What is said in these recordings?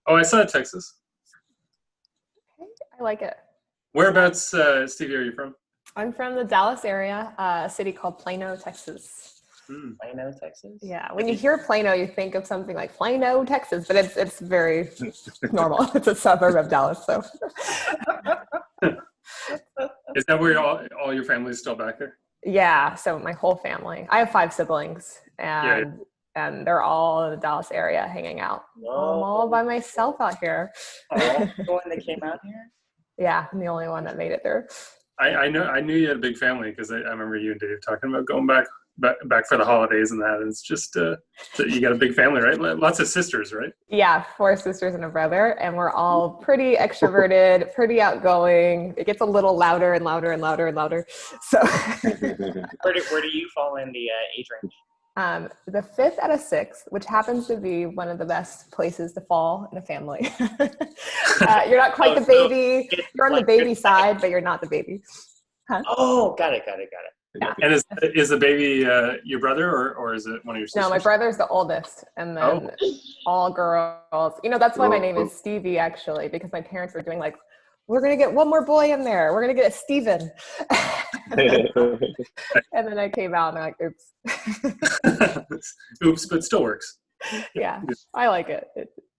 Oh, I saw Texas. Okay, I like it. Whereabouts, Stevie, are you from? I'm from the Dallas area, a city called Plano, Texas. Plano, Texas? Yeah, when you hear Plano, you think of something like Plano, Texas, but it's very normal. It's a suburb of Dallas, so. Is that where all your family's still back there? Yeah, so my whole family. I have 5 siblings, and they're all in the Dallas area hanging out. I'm all by myself out here. Oh, the one that came out here? Yeah, I'm the only one that made it through. I knew you had a big family because I remember you and Dave talking about going back for the holidays and that. And it's just you got a big family, right? Lots of sisters, right? Yeah, 4 sisters and a brother, and we're all pretty extroverted, pretty outgoing. It gets a little louder and louder and louder and louder. So, where do you fall in the age range? The 5th out of 6, which happens to be one of the best places to fall in a family. You're not quite the baby. You're on the baby side, but you're not the baby. Huh? Oh, got it. Yeah. And is the baby your brother or is it one of your sisters? No, my brother's the oldest, and then all girls. That's why my name is Stevi, actually, because my parents were doing like, we're going to get one more boy in there. We're going to get a Steven. And then I came out and they're like, oops. Oops, but still works. Yeah, I like it.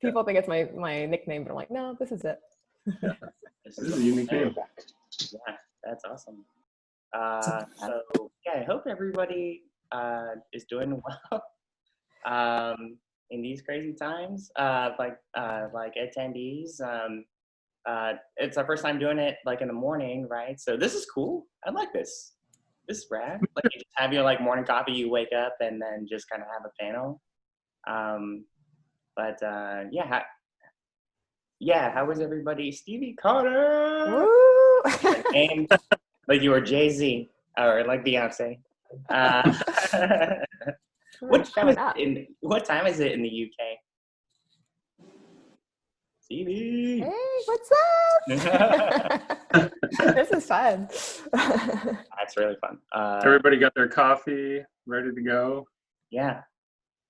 People think it's my nickname, but I'm like, no, this is it. Yeah. This is a unique name. Yeah, that's awesome. So I hope everybody is doing well in these crazy times. Like attendees, it's our first time doing it like in the morning, right? So this is cool. I like this. This is rad. Like you just have your like morning coffee, you wake up and then just kind of have a panel. How was everybody? Stevie Carter. Woo! Name like you were Jay-Z or like Beyonce. What time is it in the UK? Stevie. Hey, what's up? This is fun. That's really fun. Everybody got their coffee ready to go. Yeah.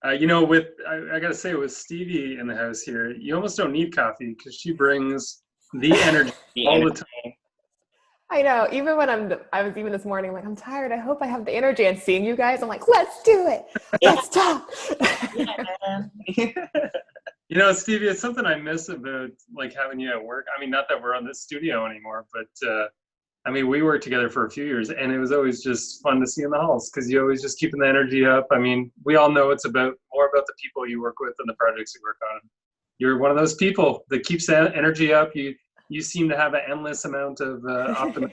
I gotta say, with Stevie in the house here, you almost don't need coffee because she brings the energy all the time. I know. Even when I was even this morning, like, I'm tired. I hope I have the energy. And seeing you guys, I'm like, let's do it. Let's talk. Stevie, it's something I miss about like having you at work. I mean, not that we're on this studio anymore, but we worked together for a few years, and it was always just fun to see in the halls because you always just keeping the energy up. I mean, we all know it's more about the people you work with and the projects you work on. You're one of those people that keeps the energy up. You seem to have an endless amount of optimism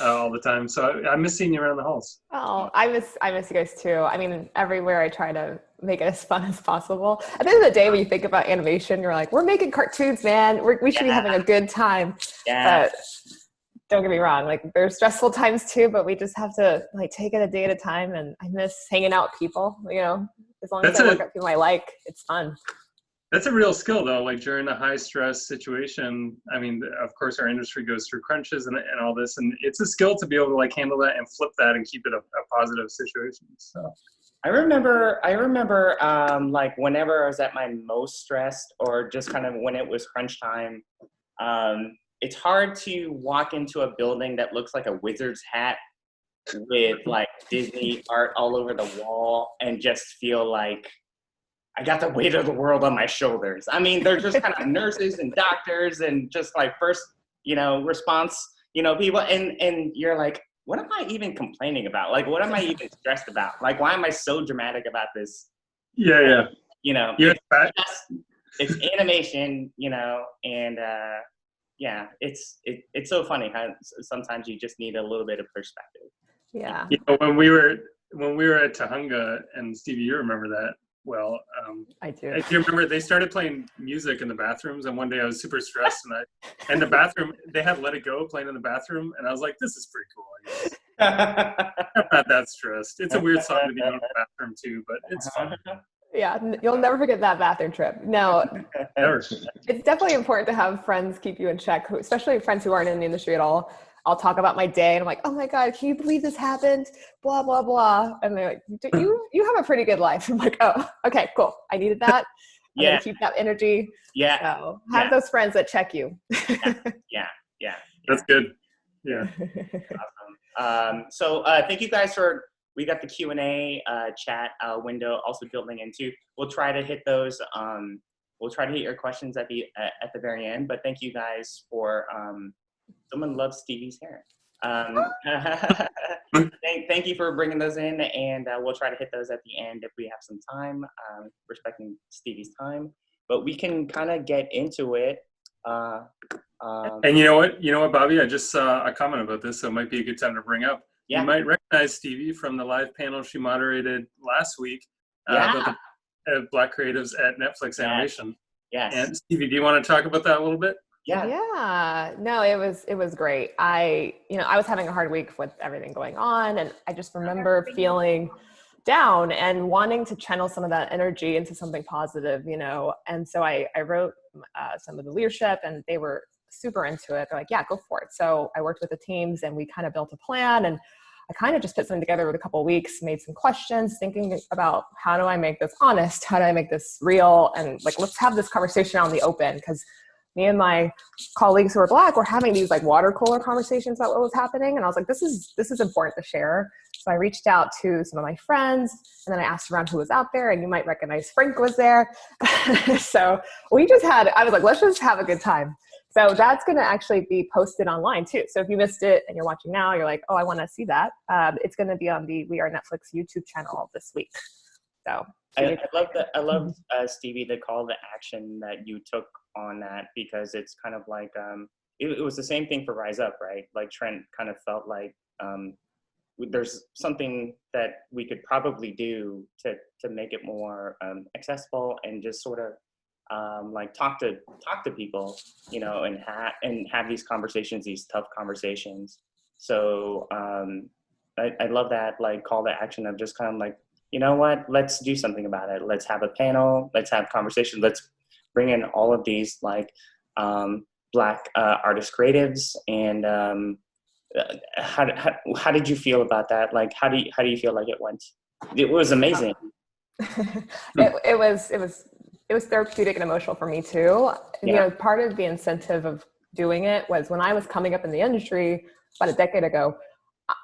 all the time. So I miss seeing you around the halls. Oh, I miss you guys too. I mean, everywhere I try to make it as fun as possible. At the end of the day, when you think about animation, you're like, we're making cartoons, man. We should be having a good time. Yeah. But don't get me wrong. Like, there's stressful times too, but we just have to like take it a day at a time. And I miss hanging out with people. As long as I work with people I like, it's fun. That's a real skill, though. Like during a high-stress situation, I mean, of course, our industry goes through crunches and all this, and it's a skill to be able to like handle that and flip that and keep it a positive situation. So, I remember, like whenever I was at my most stressed, or just kind of when it was crunch time, it's hard to walk into a building that looks like a wizard's hat with like Disney art all over the wall and just feel like I got the weight of the world on my shoulders. I mean, they're just kind of nurses and doctors and just like first, response, people. And you're like, what am I even complaining about? Like, what am I even stressed about? Like, why am I so dramatic about this? Yeah. It's animation, and it's so funny how sometimes you just need a little bit of perspective. Yeah. When we were at Tahunga, and Stevie, you remember that. Well, I do. Do you remember they started playing music in the bathrooms, and one day I was super stressed, and the bathroom, they had Let It Go playing in the bathroom, and I was like, this is pretty cool, I guess. I'm not that stressed. It's a weird song to be in the bathroom too, but it's fun. Yeah, you'll never forget that bathroom trip. No, Never. It's definitely important to have friends keep you in check, especially friends who aren't in the industry at all. I'll talk about my day and I'm like, oh my God, can you believe this happened? Blah, blah, blah. And they're like, you have a pretty good life. I'm like, oh, okay, cool. I needed that. and Yeah. they keep that energy. Yeah. So have those friends that check you. Yeah. That's good. Yeah. So thank you guys we got the Q&A chat window also building into. We'll try to hit those. We'll try to hit your questions at the very end. But thank you guys for. Someone loves Stevie's hair. Thank you for bringing those in, and we'll try to hit those at the end if we have some time, respecting Stevie's time. But we can kind of get into it. And you know what, Bobby? I just saw a comment about this, so it might be a good time to bring up. Yeah. You might recognize Stevi from the live panel she moderated last week about the Black creatives at Netflix Animation. Yes. And Stevi, do you want to talk about that a little bit? Yeah. No, it was great. I was having a hard week with everything going on, and I just remember feeling down and wanting to channel some of that energy into something positive, and so I wrote some of the leadership, and they were super into it. They're like, yeah, go for it. So I worked with the teams, and we kind of built a plan, and I kind of just put something together with a couple of weeks, made some questions, thinking about how do I make this honest? How do I make this real? And like, let's have this conversation out in the open, because me and my colleagues who are Black were having these like water cooler conversations about what was happening. And I was like, this is important to share. So I reached out to some of my friends, and then I asked around who was out there, and you might recognize Frank was there. So I was like, let's just have a good time. So that's going to actually be posted online too. So if you missed it and you're watching now, you're like, oh, I want to see that. It's going to be on the We Are Netflix YouTube channel this week. So I love Stevie, the call to action that you took on that, because it's kind of like, it was the same thing for Rise Up, right? Like Trent kind of felt like there's something that we could probably do to make it more accessible, and just sort of like talk to people, and have these conversations, these tough conversations. So I love that like call to action of just kind of like, you know what, let's do something about it. Let's have a panel, let's have conversation, let's bring in all of these like Black artist creatives. And how did you feel about that? Like, how do you feel like it went? It was amazing. It was therapeutic and emotional for me too. Yeah. Part of the incentive of doing it was when I was coming up in the industry about a decade ago,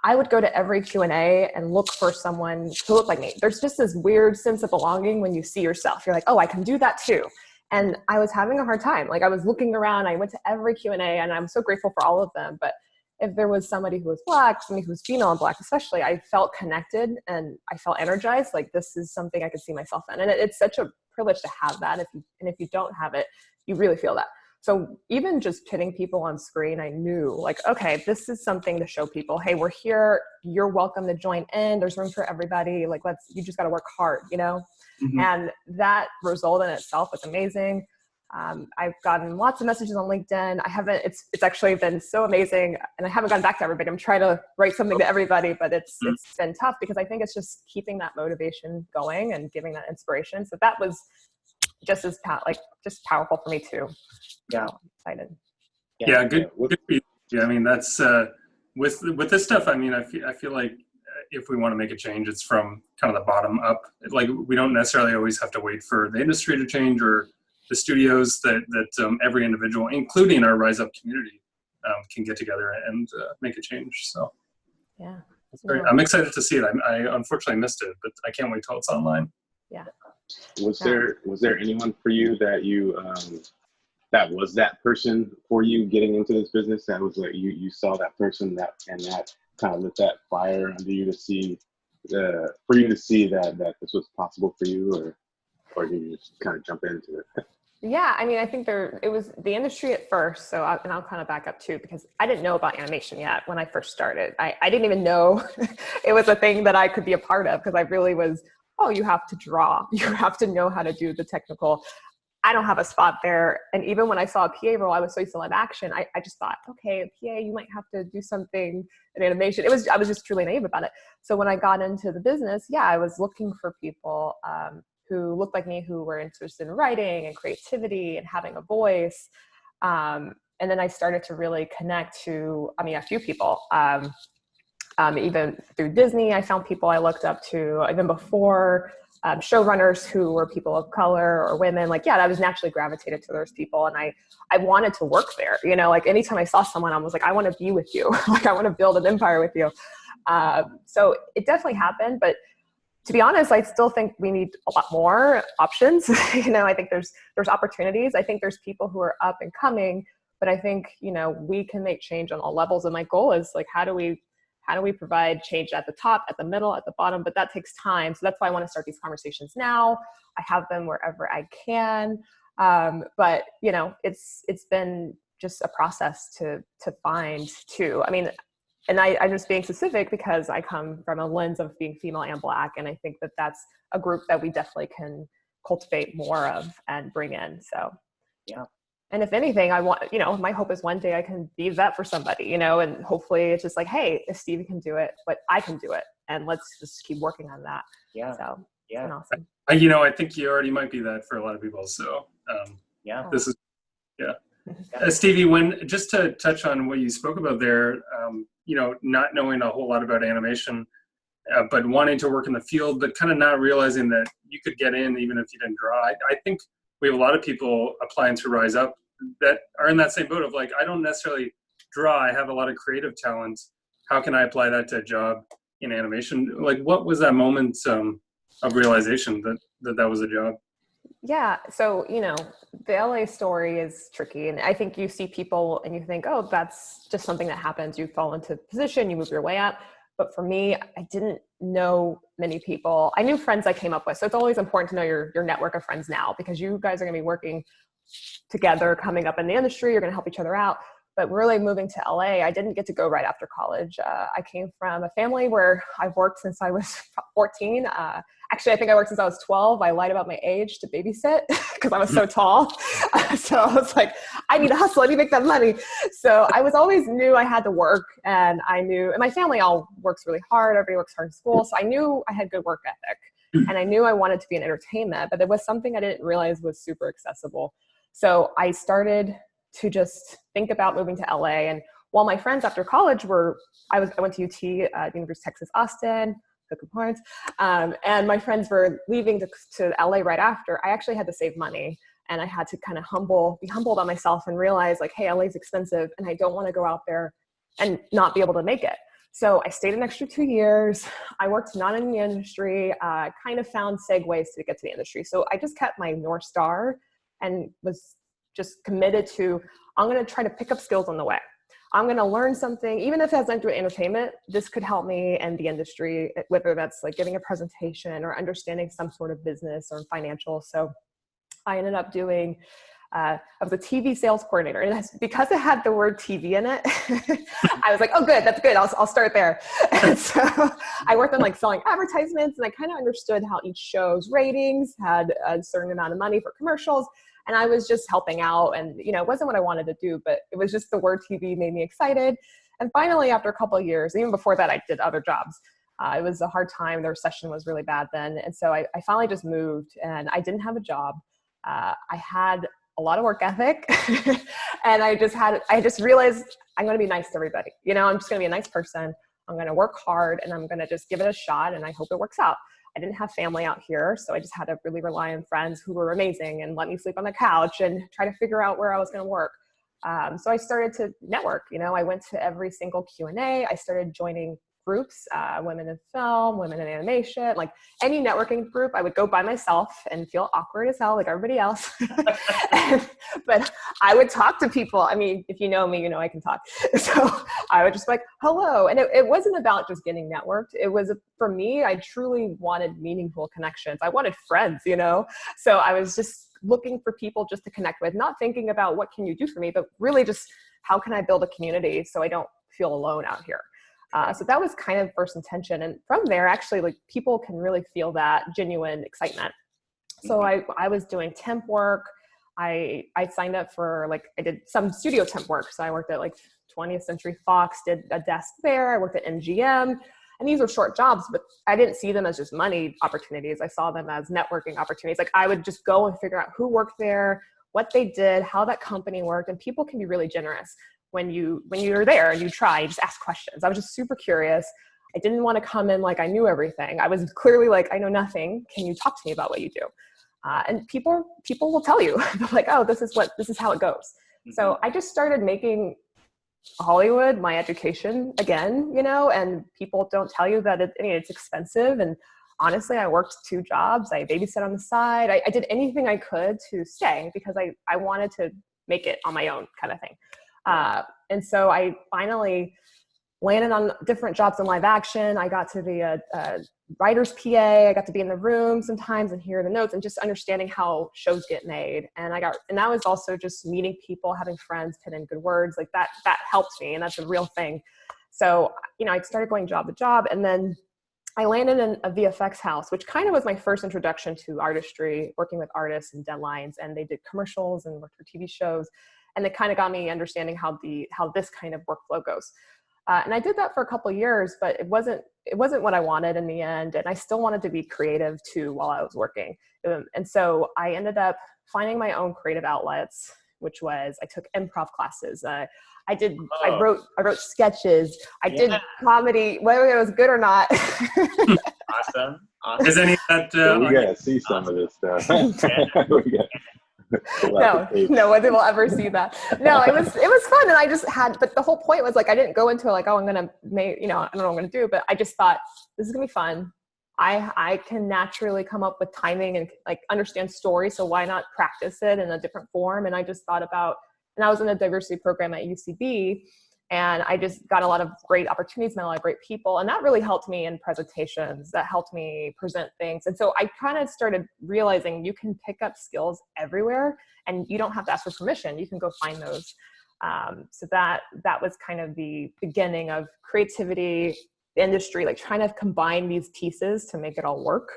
I would go to every Q&A and look for someone who looked like me. There's just this weird sense of belonging when you see yourself. You're like, oh, I can do that too. And I was having a hard time. Like I was looking around, I went to every Q&A, and I'm so grateful for all of them. But if there was somebody who was Black, somebody who was female and Black especially, I felt connected and I felt energized. Like this is something I could see myself in. And it's such a privilege to have that. If you don't have it, you really feel that. So even just hitting people on screen, I knew like, okay, this is something to show people, hey, we're here. You're welcome to join in. There's room for everybody. Like, you just got to work hard, Mm-hmm. And that result in itself was amazing. I've gotten lots of messages on LinkedIn. It's actually been so amazing, and I haven't gotten back to everybody. I'm trying to write something to everybody, but it's been tough because I think it's just keeping that motivation going and giving that inspiration. So that was just as just powerful for me too. Yeah. So excited. Yeah, good for you. Yeah, I mean that's with this stuff. I mean, I feel like if we want to make a change, it's from kind of the bottom up. Like we don't necessarily always have to wait for the industry to change or the studios. That every individual, including our Rise Up community, can get together and make a change. So yeah, I'm excited to see it. I unfortunately missed it, but I can't wait till it's online. Yeah. Was there anyone for you that you that was that person for you getting into this business, that was like you saw that person that kind of lit that fire under you to see for you to see that this was possible for you, or did you just kind of jump into it? Yeah, I mean, I think it was the industry at first. So I'll kind of back up too, because I didn't know about animation yet when I first started. I didn't even know it was a thing that I could be a part of, because I really was, oh, you have to draw. You have to know how to do the technical. I don't have a spot there. And even when I saw a PA role, I was so used to live action. I just thought, okay, a PA, you might have to do something in animation. I was just truly naive about it. So when I got into the business, yeah, I was looking for people who looked like me, who were interested in writing and creativity and having a voice. And then I started to really connect to, a few people. Even through Disney, I found people I looked up to. Even before showrunners who were people of color or women, like, yeah, I was naturally gravitated to those people. And I wanted to work there, you know, like anytime I saw someone, I was like, I want to be with you. Like, I want to build an empire with you. So it definitely happened, but to be honest, I still think we need a lot more options. You know, I think there's opportunities. I think there's people who are up and coming, but I think, you know, we can make change on all levels. And my goal is like, how do we provide change at the top, at the middle, at the bottom? But that takes time. So that's why I want to start these conversations now. I have them wherever I can. But you know, it's been just a process to find too. I mean, and I'm just being specific because I come from a lens of being female and Black. And I think that that's a group that we definitely can cultivate more of and bring in. So, yeah. And if anything, I want, you know, my hope is one day I can be that for somebody, you know, and hopefully it's just like, hey, if Stevi can do it, but I can do it. And let's just keep working on that. Yeah. So yeah. it's been awesome. You know, I think you already might be that for a lot of people. So yeah, this is, yeah. Stevi, just to touch on what you spoke about there, you know, not knowing a whole lot about animation, but wanting to work in the field, but kind of not realizing that you could get in even if you didn't draw. I think we have a lot of people applying to Rise Up that are in that same boat of like, I don't necessarily draw. I have a lot of creative talent. How can I apply that to a job in animation? Like, what was that moment of realization that was a job? Yeah. So, you know, the LA story is tricky. And I think you see people and you think, oh, that's just something that happens. You fall into position, you move your way up. But for me, I didn't know many people. I knew friends I came up with. So it's always important to know your network of friends now, because you guys are going to be working together, coming up in the industry. You're going to help each other out. But really moving to LA, I didn't get to go right after college. I came from a family where I've worked since I was 14. Actually, I think I worked since I was 12. I lied about my age to babysit because I was so tall. So I was like, I need to hustle. I need to make that money. So I was always knew I had to work, and I knew, and my family all works really hard. Everybody works hard in school. So I knew I had good work ethic, and I knew I wanted to be in entertainment, but it was something I didn't realize was super accessible. So I started to just think about moving to LA. And while my friends after college I went to UT, University of Texas, Austin, Hook Horns, and my friends were leaving to LA right after. I actually had to save money, and I had to kind of be humbled on myself and realize like, hey, LA's expensive, and I don't want to go out there and not be able to make it. So I stayed an extra 2 years. I worked not in the industry, kind of found segues to get to the industry. So I just kept my North Star and was just committed to, I'm going to try to pick up skills on the way. I'm going to learn something, even if it has nothing to do with entertainment. This could help me in the industry, whether that's like giving a presentation or understanding some sort of business or financial. So I ended up doing, I was a TV sales coordinator, and because it had the word TV in it, I was like, oh, good, that's good. I'll start there. And so I worked on like selling advertisements, and I kind of understood how each show's ratings had a certain amount of money for commercials. And I was just helping out, and you know, it wasn't what I wanted to do, but it was just the word TV made me excited. And finally, after a couple of years, even before that, I did other jobs. It was a hard time. The recession was really bad then. And so I finally just moved, and I didn't have a job. I had a lot of work ethic, and I just realized I'm going to be nice to everybody. You know, I'm just going to be a nice person. I'm going to work hard, and I'm going to just give it a shot, and I hope it works out. I didn't have family out here, so I just had to really rely on friends who were amazing and let me sleep on the couch and try to figure out where I was going to work. So I started to network. You know, I went to every single Q&A. I started joining groups, women in film, women in animation, like any networking group. I would go by myself and feel awkward as hell like everybody else. But I would talk to people. I mean, if you know me, you know I can talk. So I would just be like, hello. And it wasn't about just getting networked. It was, for me, I truly wanted meaningful connections. I wanted friends, you know? So I was just looking for people just to connect with, not thinking about what can you do for me, but really just how can I build a community so I don't feel alone out here. So that was kind of first intention. And from there, actually, like people can really feel that genuine excitement. So I was doing temp work. I signed up for I did some studio temp work. So I worked at 20th Century Fox, did a desk there. I worked at MGM, and these were short jobs, but I didn't see them as just money opportunities. I saw them as networking opportunities. Like I would just go and figure out who worked there, what they did, how that company worked. And people can be really generous when you're there and you try, you just ask questions. I was just super curious. I didn't want to come in like I knew everything. I was clearly like, I know nothing. Can you talk to me about what you do? And people will tell you, they're like, oh, this is how it goes. Mm-hmm. So I just started making Hollywood my education again, and people don't tell you that it's expensive. And honestly, I worked 2 jobs. I babysat on the side. I did anything I could to stay because I wanted to make it on my own kind of thing. And so I finally landed on different jobs in live action. I got to be a writer's PA. I got to be in the room sometimes and hear the notes and just understanding how shows get made. And that was also just meeting people, having friends, put in good words. Like that helped me, and that's a real thing. So, I started going job to job, and then I landed in a VFX house, which kind of was my first introduction to artistry, working with artists and deadlines. And they did commercials and worked for TV shows. And it kind of got me understanding how this kind of workflow goes. And I did that for a couple of years, but it wasn't what I wanted in the end. And I still wanted to be creative too while I was working. And so I ended up finding my own creative outlets, which was I took improv classes. I wrote sketches. I did comedy, whether it was good or not. Awesome. Is any of that? We gotta see some of this stuff. No one will ever see that. No, it was fun, and I just but the whole point was like I didn't go into it like, oh, I'm gonna make, I don't know what I'm gonna do, but I just thought this is gonna be fun. I can naturally come up with timing and like understand story, so why not practice it in a different form? And I just thought about, and I was in a diversity program at UCB, and I just got a lot of great opportunities, met a lot of great people, and that really helped me in presentations. That helped me present things. And so I kind of started realizing you can pick up skills everywhere, and you don't have to ask for permission. You can go find those. So that was kind of the beginning of creativity, the industry, like trying to combine these pieces to make it all work.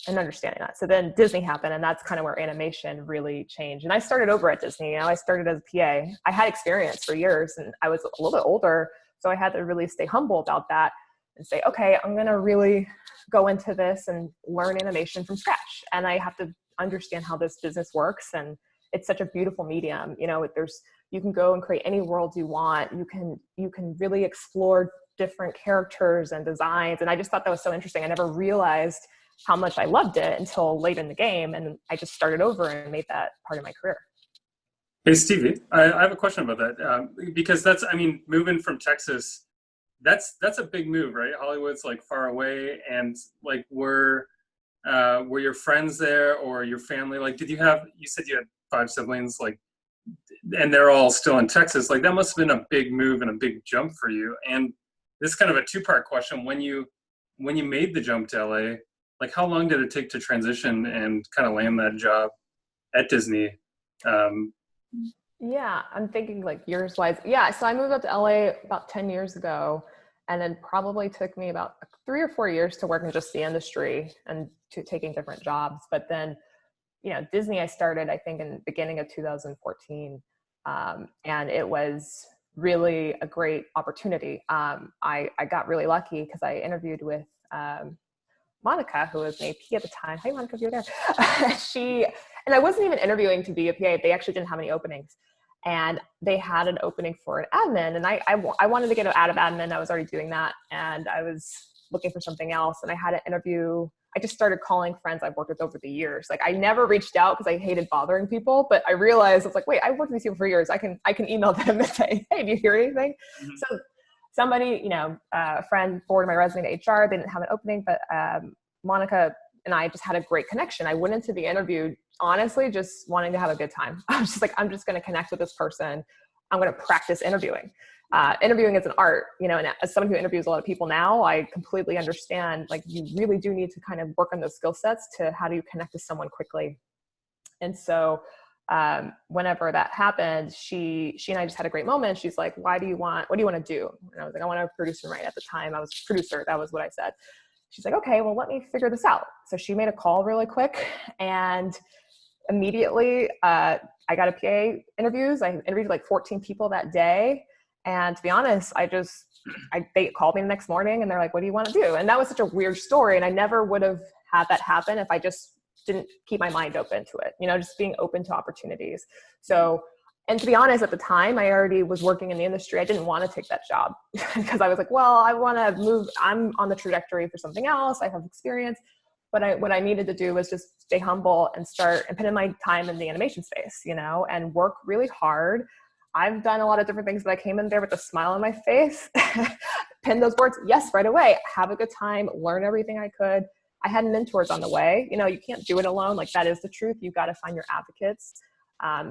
And understanding that. So then Disney happened, and that's kind of where animation really changed. And I started over at Disney. I started as a PA. I had experience for years, and I was a little bit older, so I had to really stay humble about that and say, okay, I'm going to really go into this and learn animation from scratch. And I have to understand how this business works. And it's such a beautiful medium. You can go and create any world you want. You can really explore different characters and designs. And I just thought that was so interesting. I never realized how much I loved it until late in the game. And I just started over and made that part of my career. Hey, Stevie, I have a question about that. Because moving from Texas, that's a big move, right? Hollywood's like far away, and like were your friends there or your family? Like, you said you had 5 siblings, like, and they're all still in Texas. Like, that must have been a big move and a big jump for you. And this is kind of a 2-part question. When you made the jump to LA, like, how long did it take to transition and kind of land that job at Disney? Yeah, I'm thinking like years wise. Yeah, so I moved up to LA about 10 years ago, and then probably took me about 3 or 4 years to work in just the industry and to taking different jobs. But then, Disney, I started, I think, in the beginning of 2014. And it was really a great opportunity. I got really lucky because I interviewed with Monica, who was an AP at the time. Hey, Monica, if you're there. And I wasn't even interviewing to be a PA. They actually didn't have any openings. And they had an opening for an admin. And I wanted to get out of admin. I was already doing that. And I was looking for something else. And I had an interview. I just started calling friends I've worked with over the years. Like, I never reached out because I hated bothering people, but I realized I was like, wait, I've worked with these people for years. I can email them and say, hey, do you hear anything? Mm-hmm. So somebody, a friend forwarded my resume to HR. They didn't have an opening, but Monica and I just had a great connection. I went into the interview, honestly, just wanting to have a good time. I was just like, I'm just going to connect with this person. I'm going to practice interviewing. Interviewing is an art, and as someone who interviews a lot of people now, I completely understand, like, you really do need to kind of work on those skill sets to how do you connect with someone quickly. And so whenever that happened, she and I just had a great moment. She's like, what do you want to do? And I was like, I want to produce and write. At the time I was producer. That was what I said. She's like, okay, well, let me figure this out. So she made a call really quick, and immediately I got a PA interviews. I interviewed like 14 people that day. And to be honest, they called me the next morning and they're like, what do you want to do? And that was such a weird story. And I never would have had that happen if I just didn't keep my mind open to it, just being open to opportunities. So And to be honest, at the time, I already was working in the industry. I didn't want to take that job because I was like, well, I want to move. I'm on the trajectory for something else. I have experience. But what I needed to do was just stay humble and start and put in my time in the animation space, you know, and work really hard. I've done a lot of different things, but I came in there with a smile on my face, pin those words, yes, right away, have a good time, learn everything I could. I had mentors on the way. You know, you can't do it alone. Like, that is the truth. You got to find your advocates.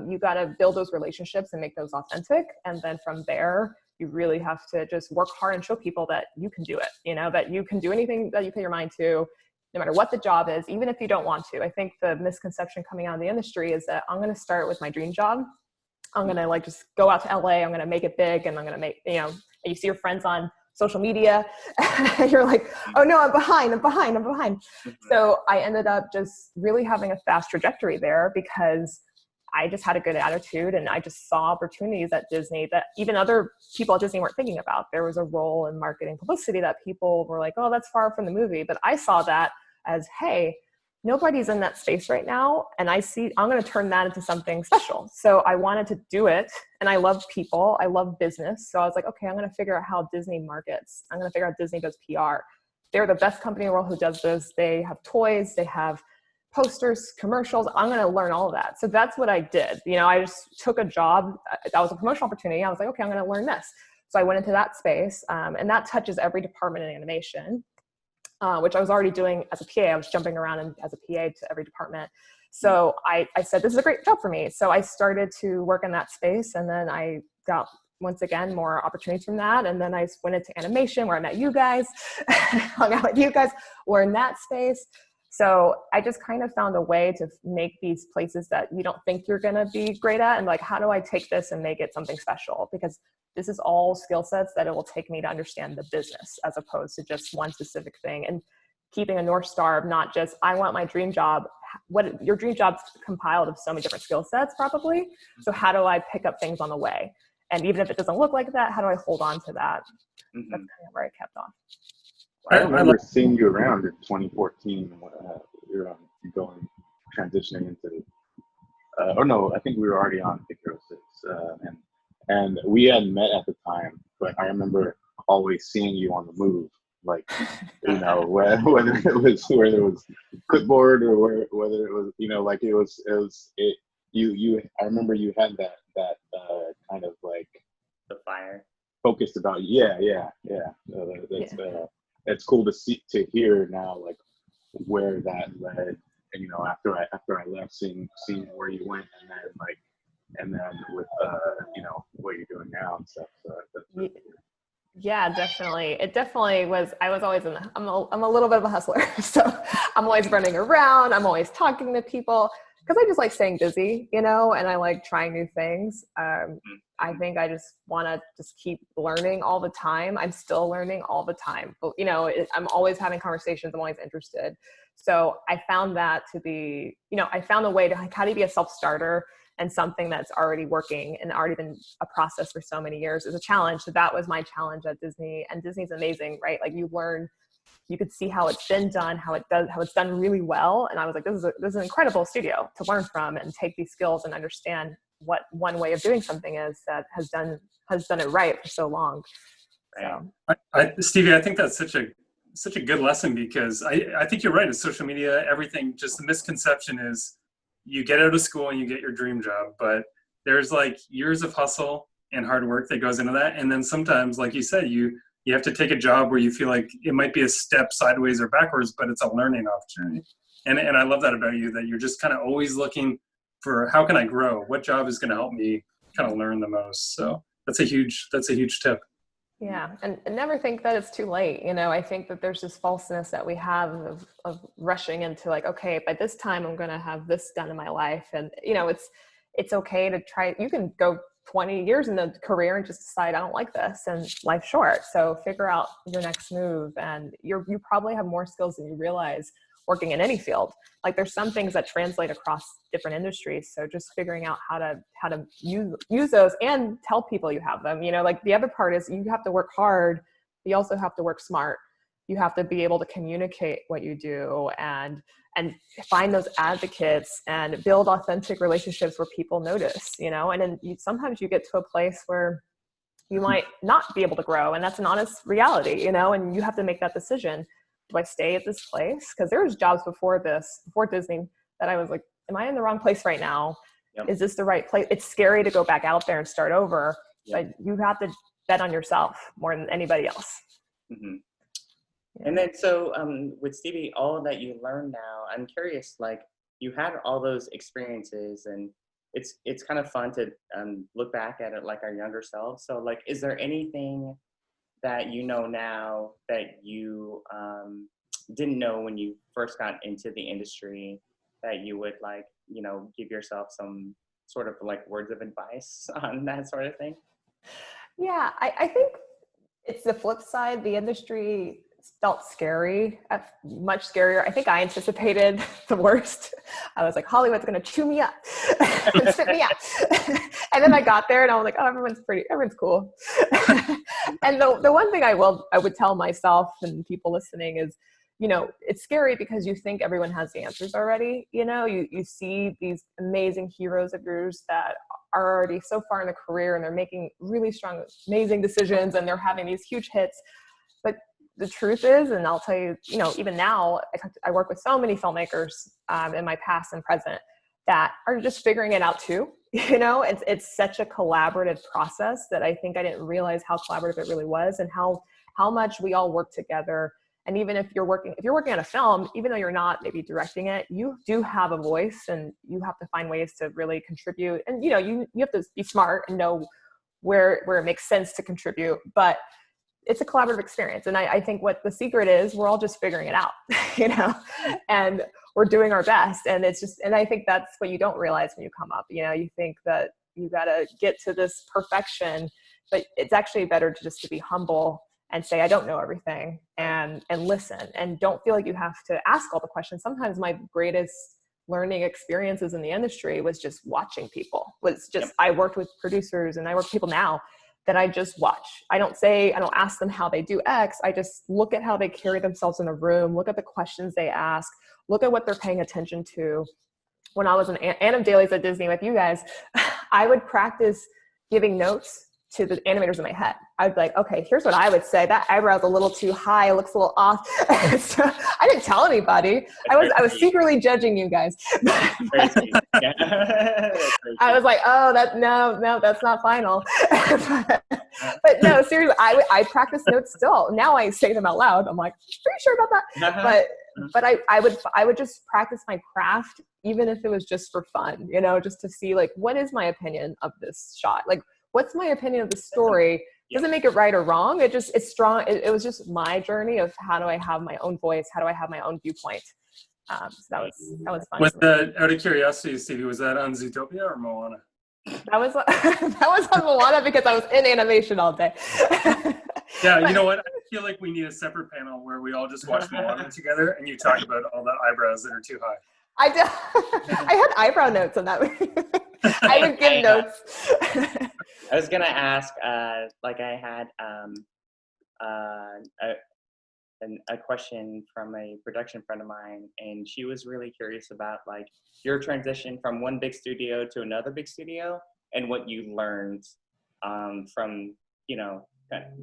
You got to build those relationships and make those authentic. And then from there, you really have to just work hard and show people that you can do it, you know, that you can do anything that you put your mind to, no matter what the job is, even if you don't want to. I think the misconception coming out of the industry is that I'm going to start with my dream job. I'm going to like just go out to LA. I'm going to make it big. And I'm going to make, you know, you see your friends on social media and you're like, oh no, I'm behind. So I ended up just really having a fast trajectory there because I just had a good attitude and I just saw opportunities at Disney that even other people at Disney weren't thinking about. There was a role in marketing publicity that people were like, oh, that's far from the movie. But I saw that as, hey, nobody's in that space right now. And I'm going to turn that into something special. So I wanted to do it. And I love people. I love business. So I was like, okay, I'm going to figure out how Disney markets. I'm going to figure out Disney does PR. They're the best company in the world who does this. They have toys. They have posters, commercials. I'm going to learn all of that. So that's what I did. You know, I just took a job. That was a promotional opportunity. I was like, okay, I'm going to learn this. So I went into that space, and that touches every department in animation, which I was already doing as a PA. I was jumping around as a PA to every department. So I said, this is a great job for me. So I started to work in that space, and then I got, once again, more opportunities from that. And then I went into animation where I met you guys, hung out with you guys, learned that space. So I just kind of found a way to make these places that you don't think you're going to be great at. And like, how do I take this and make it something special? Because this is all skill sets that it will take me to understand the business as opposed to just one specific thing. And keeping a North Star of not just, I want my dream job. What your dream job's compiled of so many different skill sets probably. So how do I pick up things on the way? And even if it doesn't look like that, how do I hold on to that? That's kind of where I kept on. I remember seeing you around in 2014. You're going transitioning into, or no, I think we were already on Pick 06, and we hadn't met at the time. But I remember always seeing you on the move, like you know, whether it was clipboard or whether it was, you know, like it was. You. I remember you had that kind of like the fire focused about. Yeah. It's cool to hear now, like where that led, and you know, after I left, seeing where you went, and then with you know, what you're doing now and stuff. So that's yeah, definitely. It definitely was. I was always I'm a little bit of a hustler, so I'm always running around. I'm always talking to people because I just like staying busy, you know, and I like trying new things. I think I just want to just keep learning all the time. I'm still learning all the time, but you know, I'm always having conversations. I'm always interested. So I found that to be, you know, I found a way to like, how do you be a self-starter and something that's already working and already been a process for so many years is a challenge. So that was my challenge at Disney, and Disney's amazing, right? Like you learn, you could see how it's been done, how it's done really well. And I was like, this is an incredible studio to learn from and take these skills and understand what one way of doing something is that has done it right for so long. So. Stevie, I think that's such a good lesson because I think you're right. It's social media, everything. Just the misconception is you get out of school and you get your dream job, but there's like years of hustle and hard work that goes into that. And then sometimes, like you said, you have to take a job where you feel like it might be a step sideways or backwards, but it's a learning opportunity. And I love that about you, that you're just kind of always looking for how can I grow? What job is going to help me kind of learn the most? So that's a huge tip. Yeah. And never think that it's too late. You know, I think that there's this falseness that we have of rushing into like, okay, by this time I'm going to have this done in my life. And, you know, it's okay to try. You can go 20 years in the career and just decide, I don't like this, and life's short. So figure out your next move. And you probably have more skills than you realize working in any field. Like there's some things that translate across different industries. So just figuring out how to use those and tell people you have them. You know, like the other part is you have to work hard. You also have to work smart. You have to be able to communicate what you do and find those advocates and build authentic relationships where people notice, you know, and then sometimes you get to a place where you might not be able to grow, and that's an honest reality, you know, and you have to make that decision. Do I stay at this place? Because there was jobs before Disney, that I was like, am I in the wrong place right now? Yep. Is this the right place? It's scary to go back out there and start over, but you have to bet on yourself more than anybody else. Mm-hmm. Yeah. And then, so with Stevie, all that you learn now, I'm curious, like, you had all those experiences, and it's kind of fun to look back at it like our younger selves. So, like, is there anything that you know now that you didn't know when you first got into the industry that you would, like, you know, give yourself some sort of like words of advice on that sort of thing? Yeah, I think it's the flip side. The industry felt scary, much scarier. I think I anticipated the worst. I was like, Hollywood's going to chew me up and spit me out. And then I got there and I was like, oh, everyone's cool. And the one thing I would tell myself and people listening is, you know, it's scary because you think everyone has the answers already. You know, you see these amazing heroes of yours that are already so far in the career and they're making really strong, amazing decisions and they're having these huge hits. But the truth is, and I'll tell you, you know, even now, I work with so many filmmakers in my past and present that are just figuring it out too. You know, it's such a collaborative process that I think I didn't realize how collaborative it really was, and how much we all work together. And even if you're working on a film, even though you're not maybe directing it, you do have a voice, and you have to find ways to really contribute. And, you know, you have to be smart and know where it makes sense to contribute. But it's a collaborative experience. And I think what the secret is, we're all just figuring it out, you know, and we're doing our best. And and I think that's what you don't realize when you come up. You know, you think that you got to get to this perfection, but it's actually better to be humble and say, I don't know everything, and listen, and don't feel like you have to ask all the questions. Sometimes my greatest learning experiences in the industry was just watching people. I worked with producers and I work with people now that I just watch. I don't ask them how they do X. I just look at how they carry themselves in a room, look at the questions they ask, look at what they're paying attention to. When I was in Anim Dailies at Disney with you guys, I would practice giving notes to the animators in my head. I'd be like, okay, here's what I would say. That eyebrow's a little too high. It looks a little off. So I didn't tell anybody. I was secretly judging you guys. I was like, oh, no, that's not final. But no, seriously, I practice notes still. Now I say them out loud. I'm like, pretty sure about that. But I would just practice my craft, even if it was just for fun, you know, just to see, like, what is my opinion of this shot? Like, what's my opinion of the story? Doesn't make it right or wrong. It's strong. It was just my journey of how do I have my own voice? How do I have my own viewpoint? So that was fun. Was that, out of curiosity, Stevie, was that on Zootopia or Moana? That was on Moana because I was in animation all day. Yeah, you know what? I feel like we need a separate panel where we all just watch Moana together and you talk about all the eyebrows that are too high. I did. I had eyebrow notes on that. I would give notes. I was gonna ask, like, I had a question from a production friend of mine, and she was really curious about, like, your transition from one big studio to another big studio, and what you learned from, you know,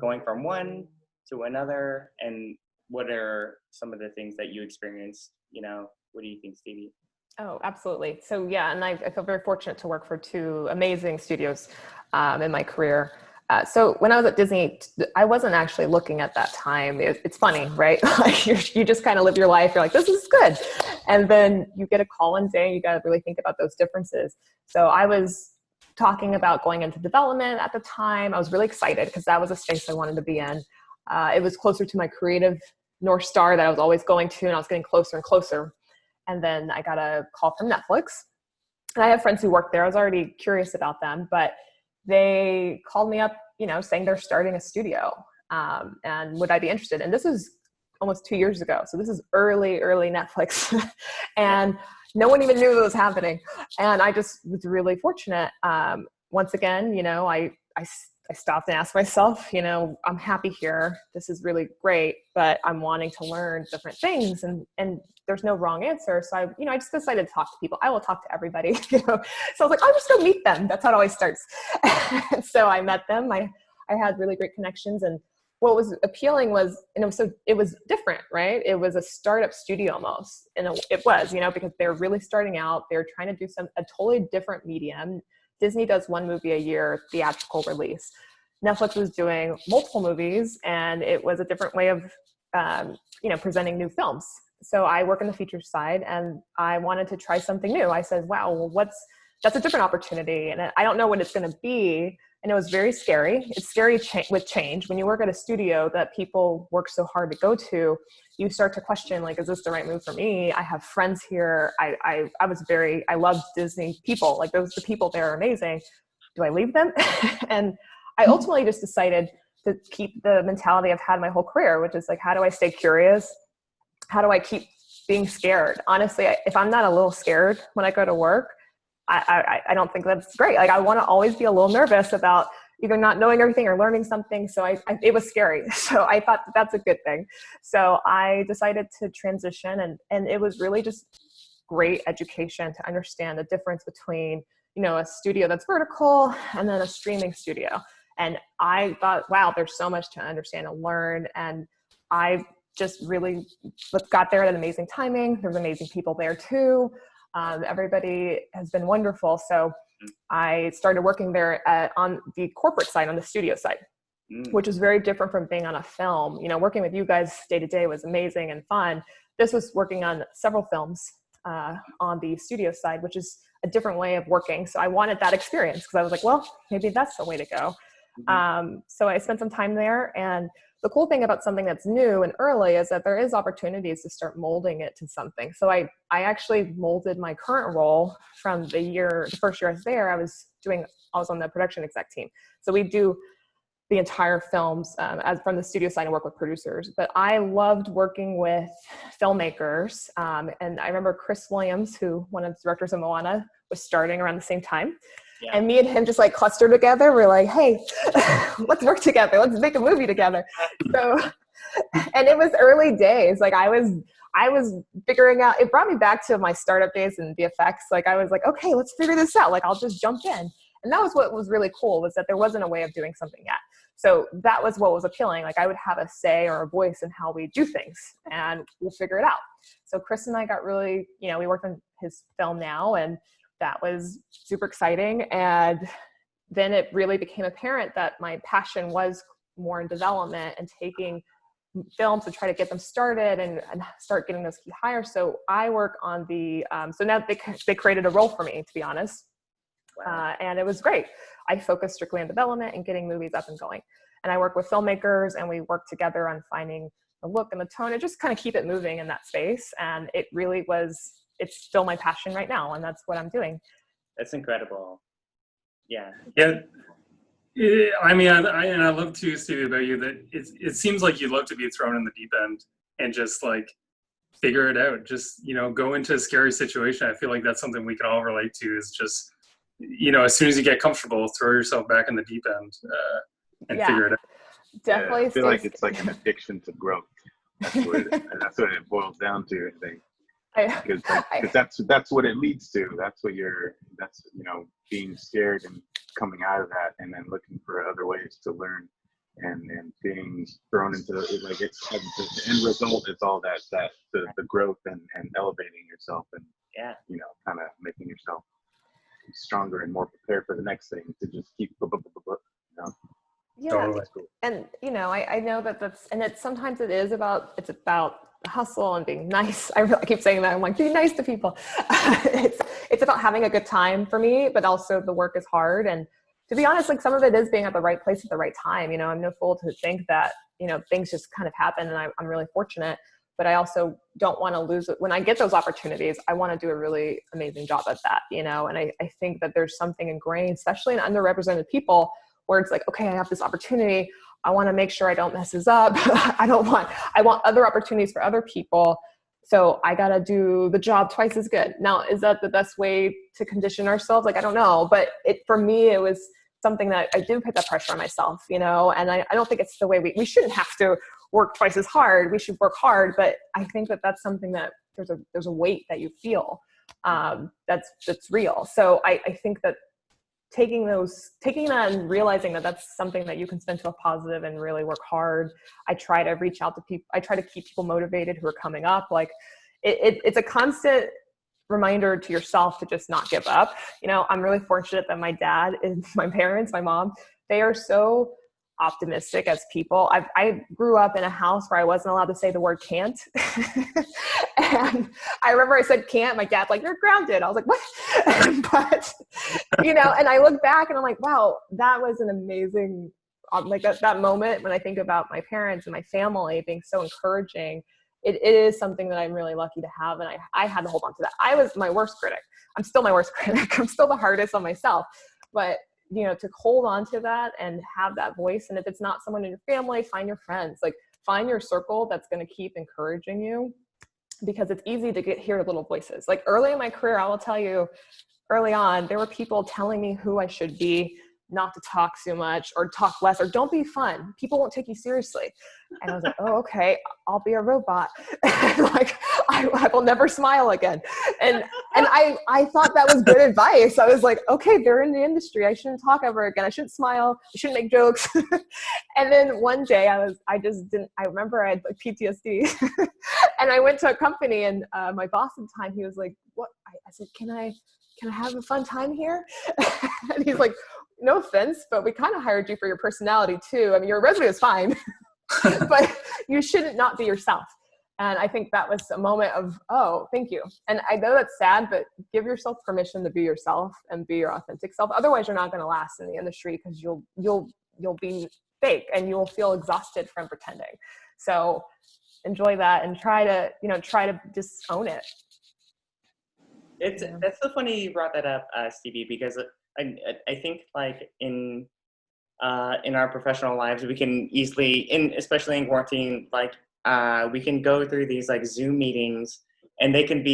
going from one to another, and what are some of the things that you experienced, you know? What do you think, Stevie? Oh, absolutely. So yeah, and I feel very fortunate to work for two amazing studios in my career. So when I was at Disney, I wasn't actually looking at that time. It's funny, right? Like you just kind of live your life. You're like, this is good. And then you get a call one day, you got to really think about those differences. So I was talking about going into development at the time. I was really excited because that was a space I wanted to be in. It was closer to my creative North Star that I was always going to, and I was getting closer and closer. And then I got a call from Netflix. And I have friends who work there. I was already curious about them, but they called me up, you know, saying they're starting a studio. And would I be interested? And this is almost 2 years ago. So this is early Netflix. And no one even knew it was happening. And I just was really fortunate. Once again, you know, I I stopped and asked myself, I'm happy here. This is really great, but I'm wanting to learn different things, and there's no wrong answer. So I just decided to talk to people. I will talk to everybody, So I was like, I'll just go meet them. That's how it always starts. And so I met them. I had really great connections, and what was appealing was, it was different, right? It was a startup studio almost. And it was, because they were really starting out. They were trying to do a totally different medium. Disney does one movie a year, theatrical release. Netflix was doing multiple movies, and it was a different way of, presenting new films. So I work on the feature side, and I wanted to try something new. I said, wow, well, that's a different opportunity. And I don't know what it's going to be. And it was very scary. It's scary with change. When you work at a studio that people work so hard to go to, you start to question, like, is this the right move for me? I have friends here. I loved Disney people. Like, the people there are amazing. Do I leave them? And I ultimately just decided to keep the mentality I've had my whole career, which is like, how do I stay curious? How do I keep being scared? Honestly, if I'm not a little scared when I go to work, I don't think that's great. Like, I want to always be a little nervous about either not knowing everything or learning something. So it was scary. So I thought that's a good thing. So I decided to transition, and it was really just great education to understand the difference between, a studio that's vertical and then a streaming studio. And I thought, wow, there's so much to understand and learn. And I just really got there at an amazing timing. There's amazing people there too. Everybody has been wonderful. So I started working there on the corporate side, on the studio side, which was very different from being on a film. Working with you guys day to day was amazing and fun. This was working on several films on the studio side, which is a different way of working. So I wanted that experience because I was like, well, maybe that's the way to go. So I spent some time there, and the cool thing about something that's new and early is that there is opportunities to start molding it to something. So I actually molded my current role from the first year I was there. I was on the production exec team. So we do the entire films as from the studio side and work with producers. But I loved working with filmmakers. And I remember Chris Williams, one of the directors of Moana, was starting around the same time. Yeah. And me and him just like clustered together. We're like, hey, let's work together. Let's make a movie together. So, and it was early days. Like I was figuring out, it brought me back to my startup days in VFX. Like I was like, okay, let's figure this out. Like I'll just jump in. And that was what was really cool, was that there wasn't a way of doing something yet. So that was what was appealing. Like I would have a say or a voice in how we do things, and we'll figure it out. So Chris and I got really, we worked on his film now, and that was super exciting. And then it really became apparent that my passion was more in development and taking films to try to get them started and start getting those key hires. So I work on so now they created a role for me, to be honest. Wow. And it was great. I focused strictly on development and getting movies up and going. And I work with filmmakers, and we work together on finding the look and the tone and just kind of keep it moving in that space. And it really it's still my passion right now, and that's what I'm doing. That's incredible. Yeah. Yeah. I mean, I love too, Stevi, about you that it seems like you love to be thrown in the deep end and just like figure it out. Just, go into a scary situation. I feel like that's something we can all relate to, is just, as soon as you get comfortable, throw yourself back in the deep end and figure it out. Definitely. Yeah, I feel like it's like an addiction to growth. That's what it boils down to, I think. Because that's what it leads to. That's being scared and coming out of that, and then looking for other ways to learn, and being thrown into like it's the end result is all that the growth and elevating yourself, and kind of making yourself stronger and more prepared for the next thing, to just keep Yeah. Totally. And I know sometimes it's about the hustle and being nice. I keep saying that. I'm like, be nice to people. It's about having a good time for me, but also the work is hard. And to be honest, like some of it is being at the right place at the right time. I'm no fool to think that, things just kind of happen, and I'm really fortunate, but I also don't want to lose it. When I get those opportunities, I want to do a really amazing job at that, and I think that there's something ingrained, especially in underrepresented people, where it's like, okay, I have this opportunity. I want to make sure I don't mess this up. I want other opportunities for other people. So I got to do the job twice as good. Now, is that the best way to condition ourselves? Like, I don't know. But for me, it was something that I do put that pressure on myself, and I don't think it's the way we shouldn't have to work twice as hard. We should work hard, but I think that that's something that there's a weight that you feel that's real. So I think that taking that and realizing that that's something that you can spin to a positive and really work hard. I try to reach out to people. I try to keep people motivated who are coming up. Like it's a constant reminder to yourself to just not give up. I'm really fortunate that my dad and my parents, my mom, they are so optimistic as people. I grew up in a house where I wasn't allowed to say the word can't. And I remember I said can't, my dad's like, you're grounded. I was like, what? But, and I look back and I'm like, wow, that was an amazing, like that moment when I think about my parents and my family being so encouraging. It is something that I'm really lucky to have. And I had to hold on to that. I was my worst critic. I'm still my worst critic. I'm still the hardest on myself, but to hold on to that and have that voice. And if it's not someone in your family, find your friends, like find your circle that's going to keep encouraging you, because it's easy to hear little voices. Like early in my career, I will tell you, early on, there were people telling me who I should be, not to talk too much or talk less, or don't be fun. People won't take you seriously. And I was like, oh, okay, I'll be a robot. Like I will never smile again. And I thought that was good advice. I was like, okay, they're in the industry. I shouldn't talk ever again. I shouldn't smile. I shouldn't make jokes. And then one day I remember I had like PTSD and I went to a company and my boss at the time, he was like, what? I said, can I have a fun time here? And he's like, no offense, but we kind of hired you for your personality too. I mean, your resume is fine, but you shouldn't not be yourself. And I think that was a moment of, oh, thank you. And I know that's sad, but give yourself permission to be yourself and be your authentic self. Otherwise, you're not going to last in the industry because you'll be fake and you'll feel exhausted from pretending. So enjoy that and try to just own it. That's so funny you brought that up, Stevie, because I think like in our professional lives, we can easily, especially in quarantine, like we can go through these like Zoom meetings, and you can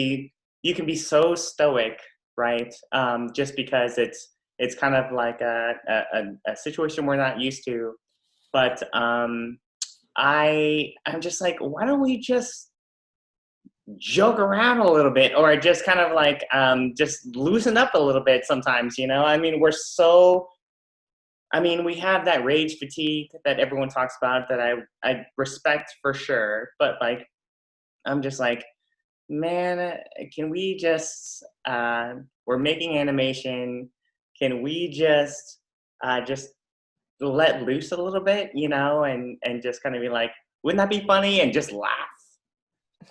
be so stoic, right? Just because it's kind of like a situation we're not used to. But I'm just like, why don't we just joke around a little bit, or just kind of like just loosen up a little bit sometimes, I mean, we have that rage fatigue that everyone talks about that I respect for sure, but like I'm just like, man, can we just we're making animation, can we just let loose a little bit, and just kind of be like, wouldn't that be funny, and just laugh.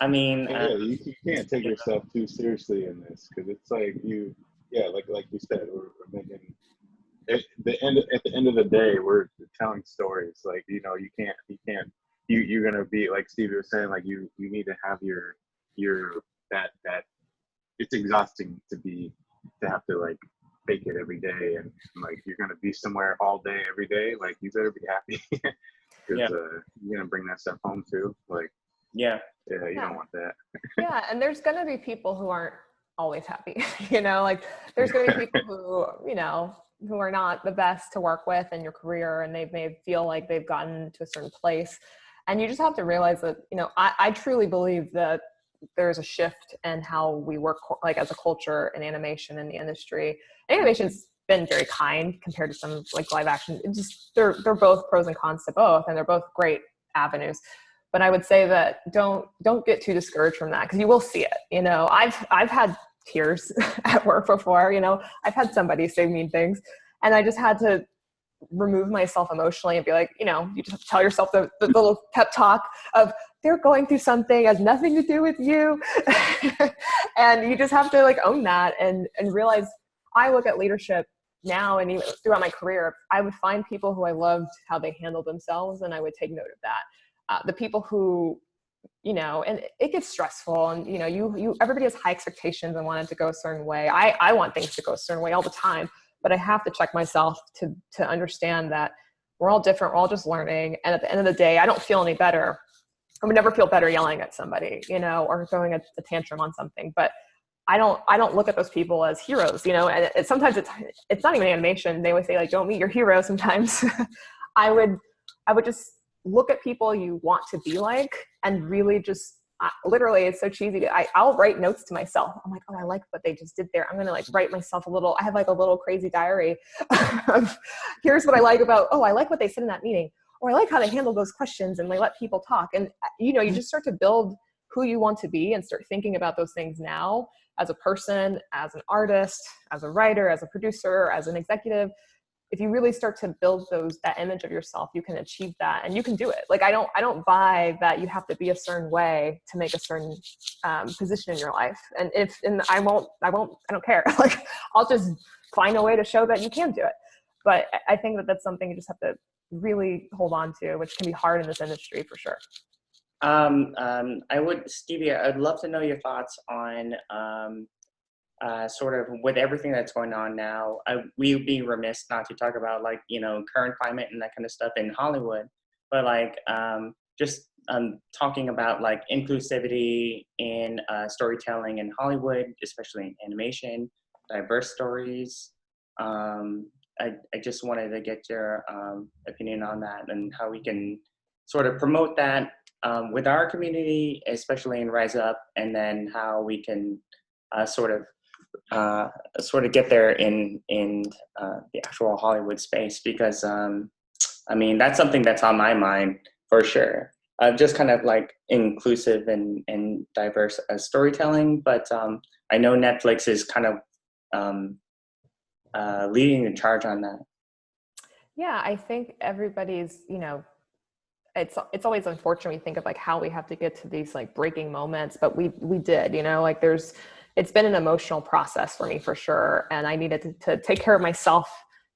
I mean, you can't take yourself too seriously in this, because it's like like you said, we're making at the end of the day, we're telling stories. Like you're gonna be like Stevie was saying, like you need to have your that it's exhausting to have to like fake it every day, and like you're gonna be somewhere all day every day. Like you better be happy because you're gonna bring that stuff home too. Like. Yeah, you don't want that. Yeah, and there's going to be people who aren't always happy, like there's going to be people who are not the best to work with in your career, and they may feel like they've gotten to a certain place. And you just have to realize that, I truly believe that there's a shift in how we work like as a culture in animation in the industry. Animation's been very kind compared to some like live action. They're both pros and cons to both, and they're both great avenues. But I would say that don't get too discouraged from that, because you will see it. I've had tears at work before. I've had somebody say mean things, and I just had to remove myself emotionally and be like, you just tell yourself the little pep talk of they're going through something, has nothing to do with you, and you just have to like own that and realize. I look at leadership now, and even throughout my career, I would find people who I loved how they handled themselves, and I would take note of that. The people who, and it gets stressful, and, everybody has high expectations and want it to go a certain way. I want things to go a certain way all the time, but I have to check myself to understand that we're all different. We're all just learning. And at the end of the day, I don't feel any better. I would never feel better yelling at somebody, or throwing a tantrum on something, but I don't look at those people as heroes, you know, and sometimes it's not even animation. They would say like, don't meet your hero sometimes. I would just look at people you want to be like and really just literally, it's so cheesy. I'll write notes to myself. I'm like, oh, I like what they just did there. I'm going to like write myself I have like a little crazy diary of here's what I like about, oh, I like what they said in that meeting. Or I like how they handle those questions and they let people talk. And, you know, you just start to build who you want to be and start thinking about those things now as a person, as an artist, as a writer, as a producer, as an executive. If you really start to build that image of yourself, you can achieve that and you can do it. Like, I don't buy that you have to be a certain way to make a certain position in your life. And I don't care. Like, I'll just find a way to show that you can do it. But I think that that's something you just have to really hold on to, which can be hard in this industry for sure. Stevie, I'd love to know your thoughts on sort of with everything that's going on now. We would be remiss not to talk about like, you know, current climate and that kind of stuff in Hollywood, but like just talking about like inclusivity in storytelling in Hollywood, especially in animation, diverse stories. I just wanted to get your opinion on that and how we can sort of promote that with our community, especially in Rise Up, and then how we can sort of get there in the actual Hollywood space, because I mean, that's something that's on my mind for sure. Just kind of like inclusive and diverse storytelling, but I know Netflix is kind of leading the charge on that. Yeah, I think everybody's, you know, it's always unfortunate when you think of like how we have to get to these like breaking moments, but we did, you know, like it's been an emotional process for me for sure. And I needed to take care of myself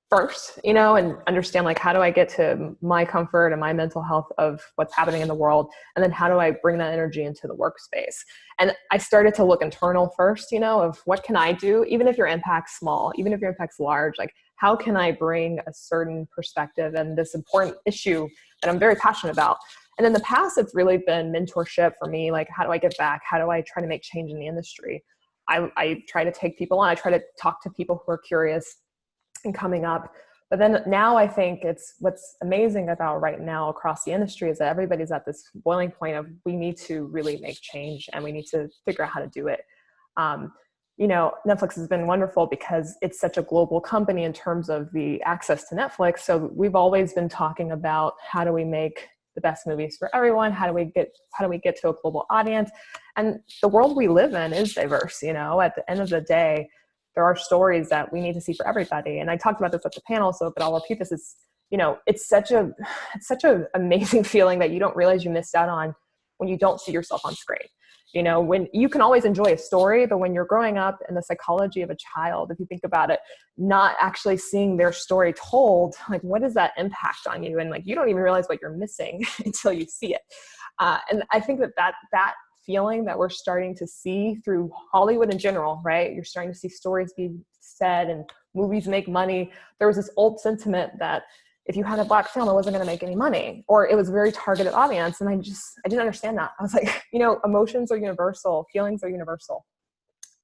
first, you know, and understand like, how do I get to my comfort and my mental health of what's happening in the world? And then how do I bring that energy into the workspace? And I started to look internal first, you know, of what can I do? Even if your impact's small, even if your impact's large, like how can I bring a certain perspective and this important issue that I'm very passionate about? And in the past, it's really been mentorship for me. Like, how do I give back? How do I try to make change in the industry? I try to take people on. I try to talk to people who are curious and coming up. But then now I think what's amazing about right now across the industry is that everybody's at this boiling point of we need to really make change and we need to figure out how to do it. You know, Netflix has been wonderful because it's such a global company in terms of the access to Netflix. So we've always been talking about how do we make the best movies for everyone? How do we get to a global audience? And the world we live in is diverse, you know, at the end of the day, there are stories that we need to see for everybody. And I talked about this at the panel, but I'll repeat this. Is, you know, it's such a amazing feeling that you don't realize you missed out on when you don't see yourself on screen. You know, when you can always enjoy a story, but when you're growing up in the psychology of a child, if you think about it, not actually seeing their story told, like what does that impact on you? And like, you don't even realize what you're missing until you see it. And I think that feeling that we're starting to see through Hollywood in general, right? You're starting to see stories be said and movies make money. There was this old sentiment that if you had a Black film, it wasn't going to make any money, or it was a very targeted audience. And I didn't understand that. I was like, you know, emotions are universal. Feelings are universal.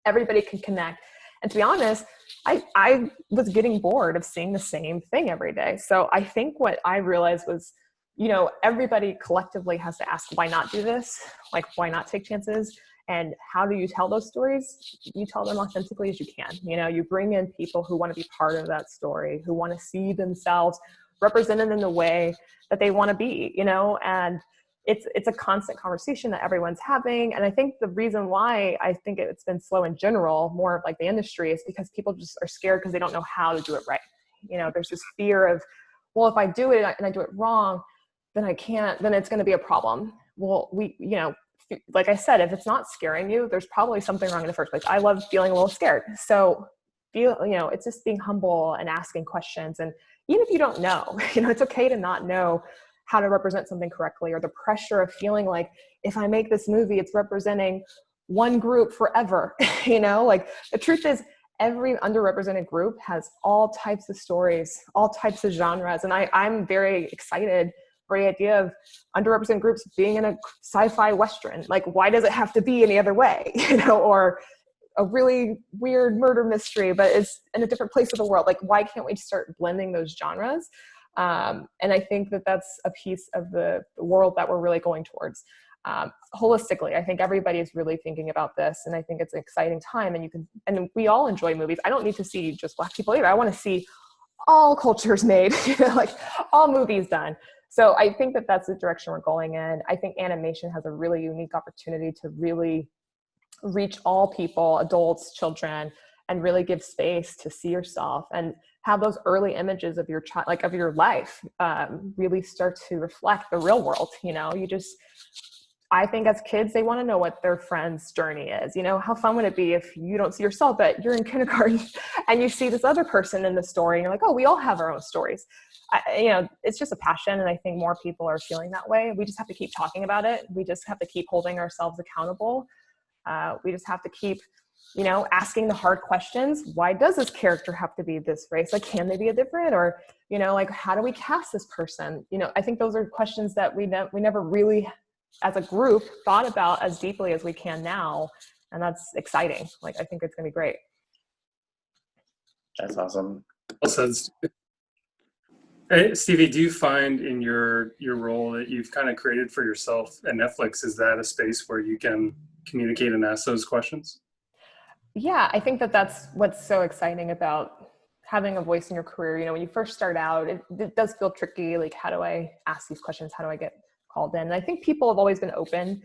Everybody can connect. And to be honest, I was getting bored of seeing the same thing every day. So I think what I realized was, you know, everybody collectively has to ask, why not do this? Like, why not take chances? And how do you tell those stories? You tell them authentically as you can. You know, you bring in people who want to be part of that story, who want to see themselves represented in the way that they want to be, you know, and it's a constant conversation that everyone's having. And I think the reason why I think it's been slow in general, more of like the industry, is because people just are scared because they don't know how to do it right. You know, there's this fear of, well, if I do it and I do it wrong, then it's going to be a problem. Well, you know, like I said, if it's not scaring you, there's probably something wrong in the first place. I love feeling a little scared. So you know, it's just being humble and asking questions. And even if you don't know, you know, it's okay to not know how to represent something correctly, or the pressure of feeling like if I make this movie, it's representing one group forever. You know, like the truth is every underrepresented group has all types of stories, all types of genres. And I'm very excited for the idea of underrepresented groups being in a sci-fi Western. Like, why does it have to be any other way? You know, or a really weird murder mystery, but it's in a different place of the world. Like, why can't we start blending those genres? And I think that that's a piece of the world that we're really going towards. Holistically, I think everybody is really thinking about this, and I think it's an exciting time. And we all enjoy movies. I don't need to see just Black people either. I want to see all cultures made, like all movies done. So I think that that's the direction we're going in. I think animation has a really unique opportunity to really reach all people, adults, children, and really give space to see yourself and have those early images of your child, like of your life, really start to reflect the real world. I think as kids, they want to know what their friend's journey is. How fun would it be if you don't see yourself, but you're in kindergarten and you see this other person in the story and you're like, oh, we all have our own stories. It's just a passion. And I think more people are feeling that way. We just have to keep talking about it. We just have to keep holding ourselves accountable. We just have to keep, asking the hard questions. Why does this character have to be this race? Like, can they be a different, or, like, how do we cast this person? I think those are questions that we never really, as a group, thought about as deeply as we can now. And that's exciting. Like, I think it's going to be great. That's awesome. Well said. Hey, Stevie, do you find in your role that you've kind of created for yourself at Netflix, is that a space where you can communicate and ask those questions? Yeah, I think that that's what's so exciting about having a voice in your career. When you first start out, it does feel tricky. Like, how do I ask these questions? How do I get called in? And I think people have always been open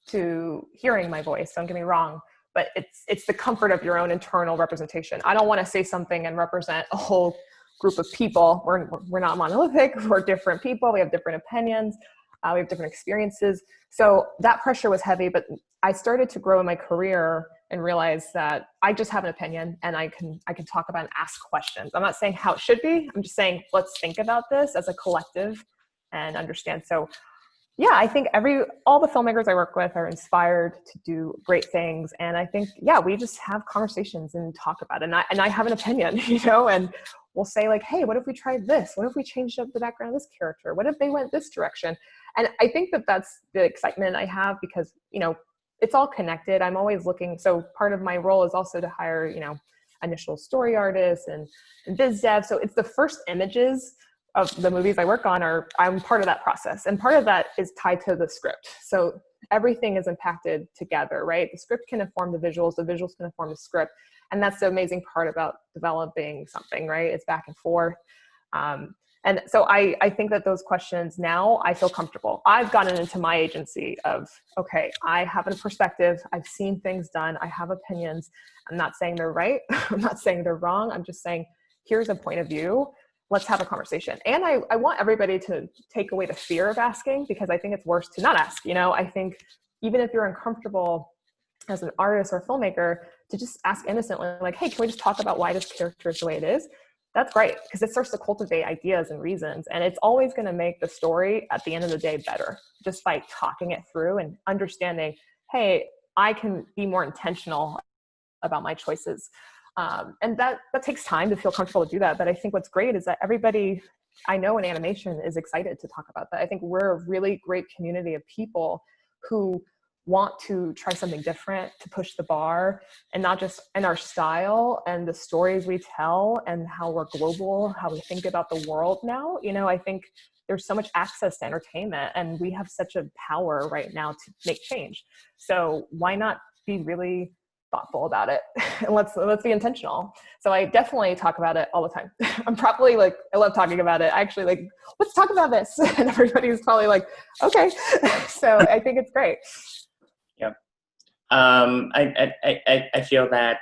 to hearing my voice. Don't get me wrong, but it's the comfort of your own internal representation. I don't want to say something and represent a whole group of people. We're not monolithic. We're different people. We have different opinions. We have different experiences. So that pressure was heavy, but I started to grow in my career and realize that I just have an opinion and I can talk about and ask questions. I'm not saying how it should be. I'm just saying, let's think about this as a collective and understand. So yeah, I think all the filmmakers I work with are inspired to do great things. And I think, yeah, we just have conversations and talk about it. And I have an opinion, and we'll say like, hey, what if we tried this? What if we changed up the background of this character? What if they went this direction? And I think that that's the excitement I have because, it's all connected. I'm always looking. So part of my role is also to hire, initial story artists and biz dev. So it's the first images of the movies I work on I'm part of that process. And part of that is tied to the script. So everything is impacted together, right? The script can inform the visuals can inform the script. And that's the amazing part about developing something, right? It's back and forth. And so I think that those questions now, I feel comfortable. I've gotten into my agency of, okay, I have a perspective. I've seen things done. I have opinions. I'm not saying they're right. I'm not saying they're wrong. I'm just saying, here's a point of view. Let's have a conversation. And I want everybody to take away the fear of asking, because I think it's worse to not ask. I think even if you're uncomfortable as an artist or filmmaker, to just ask innocently, like, hey, can we just talk about why this character is the way it is? That's great, because it starts to cultivate ideas and reasons. And it's always going to make the story at the end of the day better, just by talking it through and understanding, hey, I can be more intentional about my choices. And that takes time to feel comfortable to do that. But I think what's great is that everybody I know in animation is excited to talk about that. I think we're a really great community of people who want to try something different, to push the bar, and not just in our style and the stories we tell and how we're global, how we think about the world now. I think there's so much access to entertainment and we have such a power right now to make change. So why not be really thoughtful about it? And let's be intentional. So I definitely talk about it all the time. I'm probably like, I love talking about it. I actually like, let's talk about this. And everybody's probably like, okay. So I think it's great. Yeah. I feel that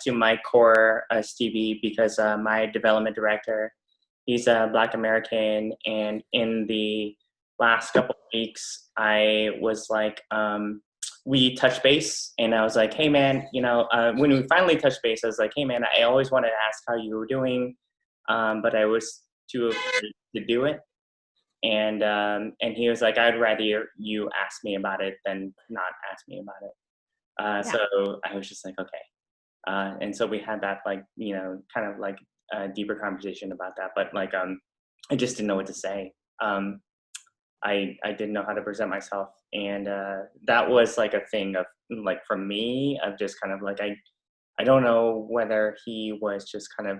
to my core, Stevie, because my development director, he's a Black American, and in the last couple of weeks, I was like, we touched base, and I was like, hey man, when we finally touched base, I was like, hey man, I always wanted to ask how you were doing, but I was too afraid to do it. And he was like, I'd rather you ask me about it than not ask me about it. Yeah. So I was just like, okay. And so we had that kind of like a deeper conversation about that. But like, I just didn't know what to say. I didn't know how to present myself. And that was like a thing of like for me, of just kind of like, I don't know whether he was just kind of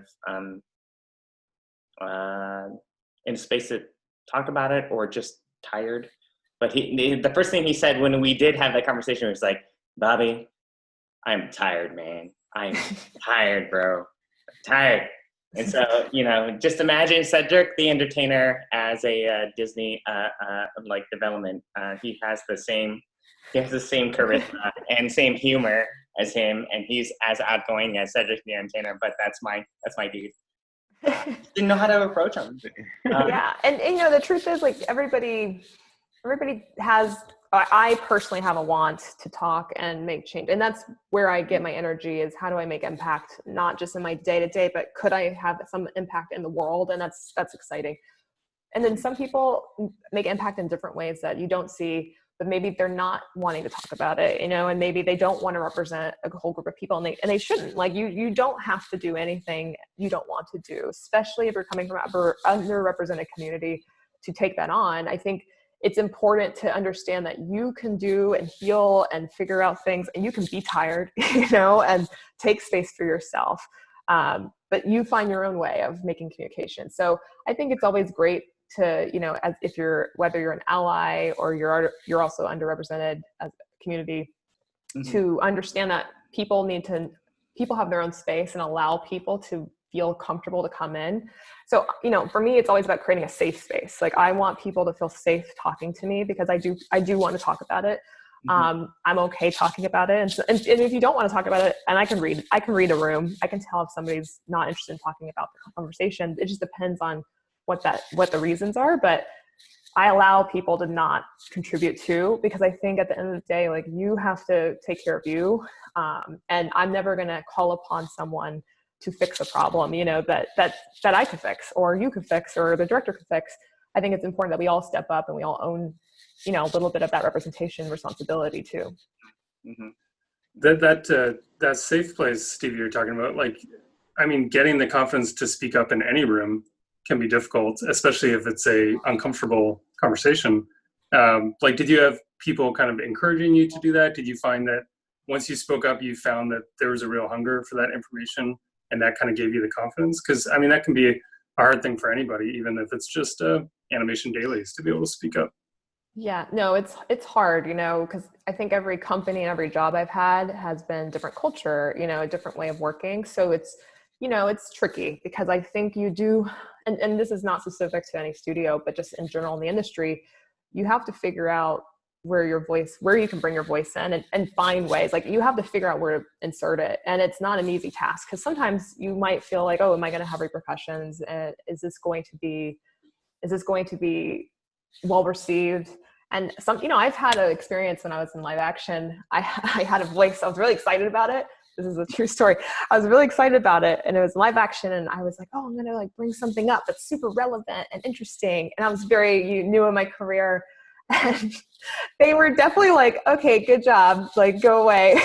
in a space to talk about it or just tired. But the first thing he said when we did have that conversation was like, Bobby, I'm tired, man. I'm tired, bro. I'm tired. And so, you know, just imagine Cedric the Entertainer as a Disney like development. He has the same charisma and same humor as him, and he's as outgoing as Cedric the Entertainer. But that's my dude. Didn't know how to approach him. Yeah, and you know, the truth is, like, everybody has. I personally have a want to talk and make change, and that's where I get my energy. Is how do I make impact, not just in my day to day, but could I have some impact in the world? And that's exciting. And then some people make impact in different ways that you don't see, but maybe they're not wanting to talk about it, you know, and maybe they don't want to represent a whole group of people, and they shouldn't. Like, you don't have to do anything you don't want to do, especially if you're coming from an underrepresented community, to take that on. I think it's important to understand that you can do and heal and figure out things, and you can be tired, you know, and take space for yourself. But you find your own way of making communication. So I think it's always great to, you know, as if whether you're an ally or you're also underrepresented as a community, to understand that people have their own space, and allow people to feel comfortable to come in. So, you know, for me, it's always about creating a safe space. Like, I want people to feel safe talking to me, because I do want to talk about it. I'm okay talking about it. And if you don't want to talk about it, and I can read a room, I can tell if somebody's not interested in talking about the conversation. It just depends on what the reasons are. But I allow people to not contribute too, because I think at the end of the day, like, you have to take care of you. And I'm never going to call upon someone to fix a problem, you know, that I could fix, or you could fix, or the director could fix. I think it's important that we all step up and we all own, you know, a little bit of that representation responsibility too. That safe place, Steve, you're talking about, like, I mean, getting the confidence to speak up in any room can be difficult, especially if it's a uncomfortable conversation. Like, did you have people kind of encouraging you to do that? Did you find that once you spoke up, you found that there was a real hunger for that information, and that kind of gave you the confidence? Because, I mean, that can be a hard thing for anybody, even if it's just animation dailies, to be able to speak up. Yeah, no, it's hard, you know, because I think every company and every job I've had has been different culture, you know, a different way of working. So it's, you know, it's tricky, because I think you do, and this is not specific to any studio, but just in general in the industry, you have to figure out where you can bring your voice in, and find ways. Like, you have to figure out where to insert it. And it's not an easy task, because sometimes you might feel like, oh, am I going to have repercussions? And is this going to be well received? And some, you know, I've had an experience when I was in live action. I had a voice. I was really excited about it. This is a true story. I was really excited about it, and it was live action, and I was like, oh, I'm going to like bring something up that's super relevant and interesting. And I was very new in my career, and they were definitely like, okay, good job, like, go away.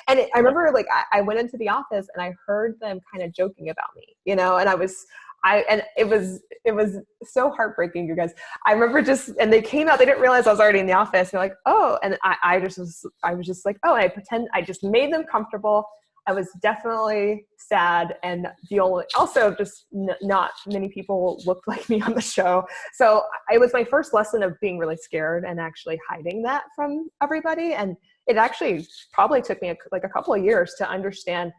And I remember, like, I went into the office and I heard them kind of joking about me, you know, and it was so heartbreaking, you guys. I remember and they came out, they didn't realize I was already in the office. They're like, oh, and I was just like, oh, and I just made them comfortable. I was definitely sad, and also just not many people looked like me on the show. So it was my first lesson of being really scared and actually hiding that from everybody. And it actually probably took me a couple of years to understand,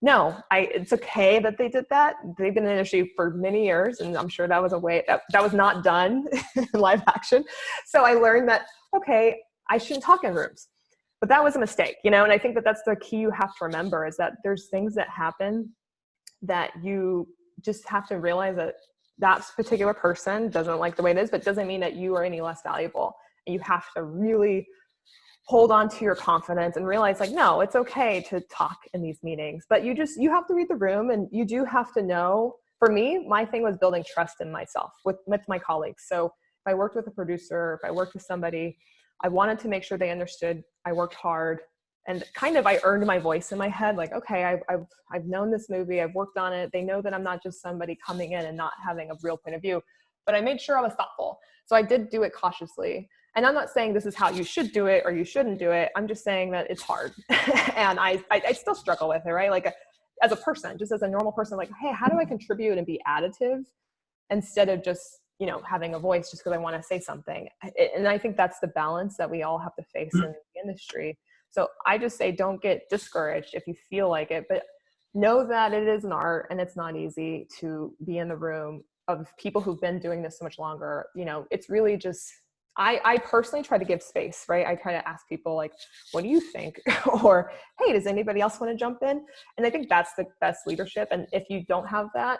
no, it's okay that they did that. They've been in the industry for many years, and I'm sure that was a way that was not done in live action. So I learned that, okay, I shouldn't talk in rooms. But that was a mistake, you know, and I think that's the key you have to remember, is that there's things that happen that you just have to realize that particular person doesn't like the way it is, but doesn't mean that you are any less valuable. And you have to really hold on to your confidence and realize, like, no, it's okay to talk in these meetings, but you have to read the room, and you do have to know. For me, my thing was building trust in myself with my colleagues. So if I worked with a producer, if I worked with somebody, I wanted to make sure they understood I worked hard, and kind of I earned my voice in my head. Like, okay, I've known this movie, I've worked on it. They know that I'm not just somebody coming in and not having a real point of view, but I made sure I was thoughtful. So I did do it cautiously. And I'm not saying this is how you should do it or you shouldn't do it. I'm just saying that it's hard. And I still struggle with it, right? Like as a person, just as a normal person, like, hey, how do I contribute and be additive instead of just, you know, having a voice just because I want to say something? And I think that's the balance that we all have to face in the industry. So I just say, don't get discouraged if you feel like it, but know that it is an art and it's not easy to be in the room of people who've been doing this so much longer. You know, it's really just, I personally try to give space, right? I try to ask people like, what do you think? Or, hey, does anybody else want to jump in? And I think that's the best leadership. And if you don't have that,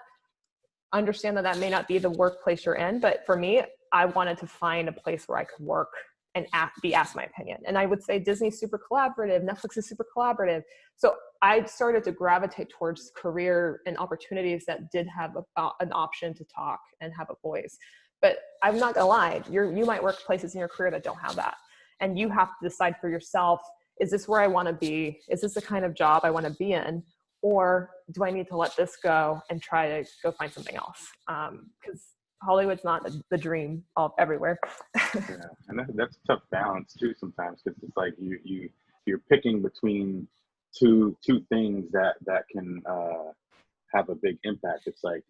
understand that that may not be the workplace you're in. But for me, I wanted to find a place where I could work and be asked my opinion. And I would say Disney's super collaborative, Netflix is super collaborative. So I started to gravitate towards career and opportunities that did have an option to talk and have a voice. But I'm not gonna lie, you might work places in your career that don't have that. And you have to decide for yourself, is this where I wanna be? Is this the kind of job I wanna be in? Or do I need to let this go and try to go find something else? Because Hollywood's not the dream of everywhere. Yeah, and that's a tough balance too sometimes, because it's like you're picking between two things that can have a big impact. It's like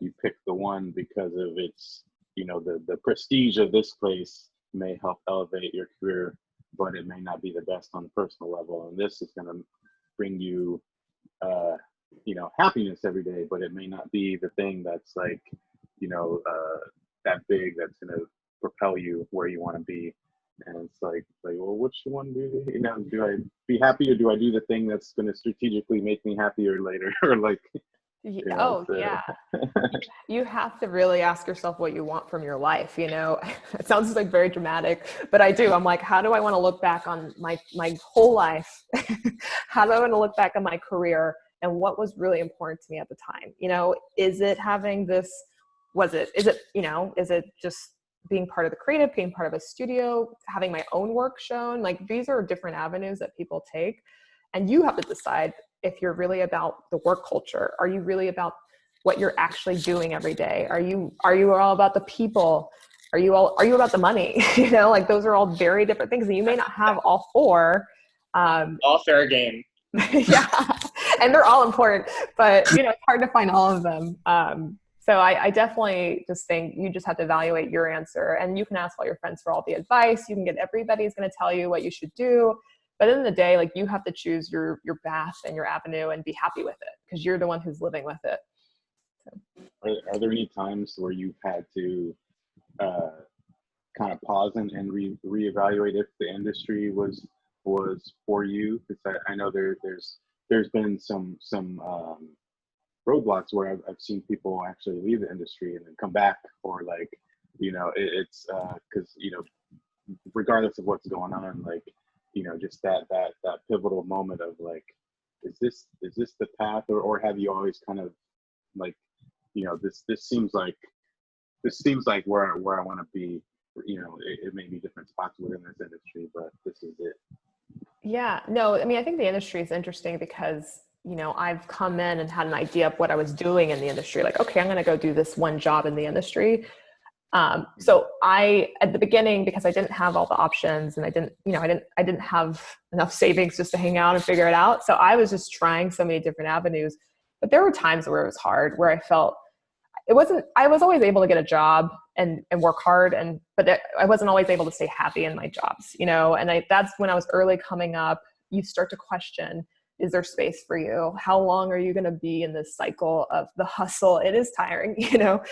you pick the one because of its, you know, the prestige of this place may help elevate your career, but it may not be the best on a personal level. And this is going to bring you, you know, happiness every day, but it may not be the thing that's like, you know, that big that's going to propel you where you want to be. And it's like, well, which one do I be happy, or do I do the thing that's going to strategically make me happier later? Or like, you know, yeah. You have to really ask yourself what you want from your life. You know, it sounds like very dramatic, but I do. I'm like, how do I want to look back on my whole life? How do I want to look back on my career and what was really important to me at the time? You know, is it having this, is it just being part of the creative, being part of a studio, having my own work shown? Like, these are different avenues that people take. And you have to decide if you're really about the work culture. Are you really about what you're actually doing every day? Are you all about the people? Are you about the money? You know, like, those are all very different things, and you may not have all four. All fair game. Yeah, and they're all important, but you know, it's hard to find all of them. So I definitely just think you just have to evaluate your answer, and you can ask all your friends for all the advice. You can get, everybody's going to tell you what you should do. But at the end of the day, like, you have to choose your path and your avenue and be happy with it, because you're the one who's living with it. So. Are there any times where you've had to kind of pause and reevaluate if the industry was for you? Because I know there's been some roadblocks where I've seen people actually leave the industry and then come back, or like, you know, it's because, you know, regardless of what's going on, like, you know, just that pivotal moment of like, is this the path, or have you always kind of like, you know, this seems like where I want to be. You know, it may be different spots within this industry, but this is it. Yeah, no, I mean, I think the industry is interesting because, you know, I've come in and had an idea of what I was doing in the industry. Like, okay, I'm going to go do this one job in the industry. So at the beginning, because I didn't have all the options and I didn't have enough savings just to hang out and figure it out. So I was just trying so many different avenues, but there were times where it was hard, where I felt I was always able to get a job and work hard, but I wasn't always able to stay happy in my jobs, you know, and that's when I was early coming up. You start to question, is there space for you? How long are you going to be in this cycle of the hustle? It is tiring, you know.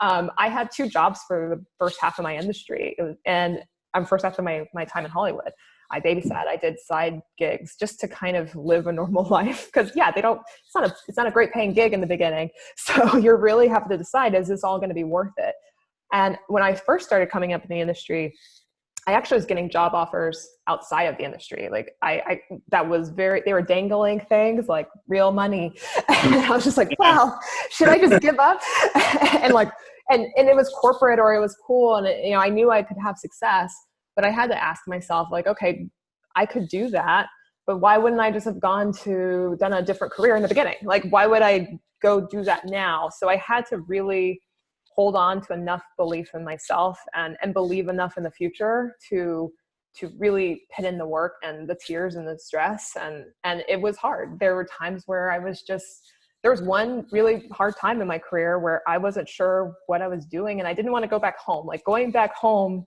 I had 2 jobs for the first half of my industry, and first after my time in Hollywood. I babysat, I did side gigs just to kind of live a normal life. Cause yeah, it's not a great paying gig in the beginning. So you really have to decide, is this all going to be worth it? And when I first started coming up in the industry, I actually was getting job offers outside of the industry. Like they were dangling things like real money. And I was just like, wow, should I just give up? And it was corporate, or it was cool. And you know, I knew I could have success, but I had to ask myself, like, okay, I could do that, but why wouldn't I just have done a different career in the beginning? Like, why would I go do that now? So I had to really hold on to enough belief in myself and believe enough in the future to really put in the work and the tears and the stress. And it was hard. There were times where there was one really hard time in my career where I wasn't sure what I was doing and I didn't want to go back home. Like going back home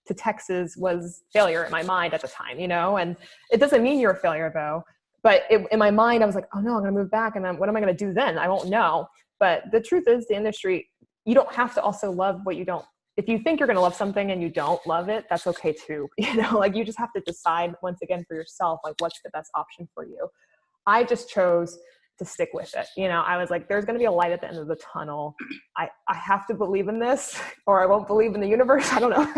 to Texas was failure in my mind at the time, and it doesn't mean you're a failure though. But in my mind, I was like, oh no, I'm going to move back. And what am I going to do then? I won't know. But the truth is the industry, you don't have to also love what you don't. If you think you're going to love something and you don't love it, that's okay too. Like you just have to decide once again for yourself, like what's the best option for you. I just chose to stick with it. I was like, there's going to be a light at the end of the tunnel. I have to believe in this or I won't believe in the universe. I don't know.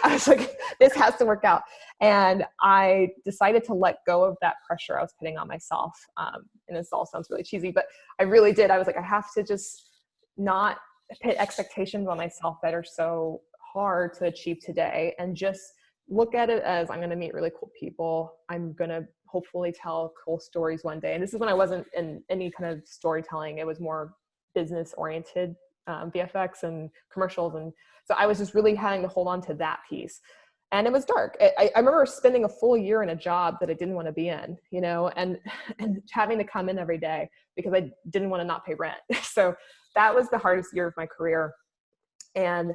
I was like, this has to work out. And I decided to let go of that pressure I was putting on myself. And this all sounds really cheesy, but I really did. I was like, I have to just not put expectations on myself that are so hard to achieve today and just look at it as I'm going to meet really cool people. I'm going to hopefully tell cool stories one day. And this is when I wasn't in any kind of storytelling. It was more business oriented, VFX and commercials. And so I was just really having to hold on to that piece. And it was dark. I remember spending a full year in a job that I didn't want to be in, and having to come in every day because I didn't want to not pay rent. So that was the hardest year of my career. And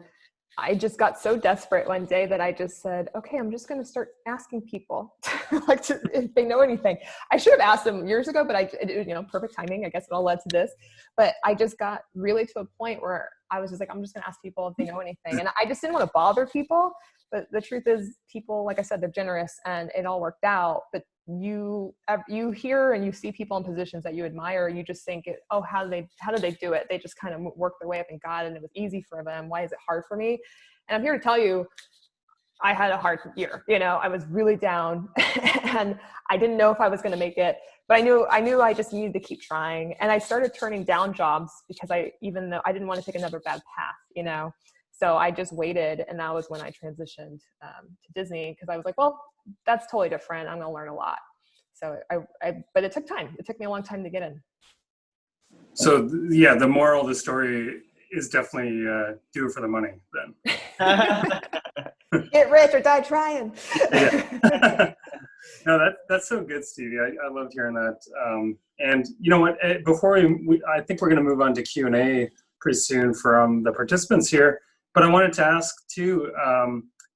I just got so desperate one day that I just said, okay, I'm just going to start asking people if they know anything. I should have asked them years ago, but perfect timing. I guess it all led to this. But I just got really to a point where I was just like, I'm just going to ask people if they know anything. And I just didn't want to bother people. But the truth is people, like I said, they're generous and it all worked out. But you hear and you see people in positions that you admire. You just think, oh, how did they do it? They just kind of worked their way up and got it and it was easy for them. Why is it hard for me? And I'm here to tell you, I had a hard year. I was really down and I didn't know if I was going to make it, but I knew I just needed to keep trying. And I started turning down jobs because even though I didn't want to take another bad path, So I just waited, and that was when I transitioned to Disney because I was like, well, that's totally different. I'm going to learn a lot. So but it took time. It took me a long time to get in. So yeah, the moral of the story is definitely do it for the money then. Get rich or die trying. Yeah. No, that's so good, Stevie. I loved hearing that. And you know what? Before I think we're going to move on to Q&A pretty soon from the participants here. But I wanted to ask too.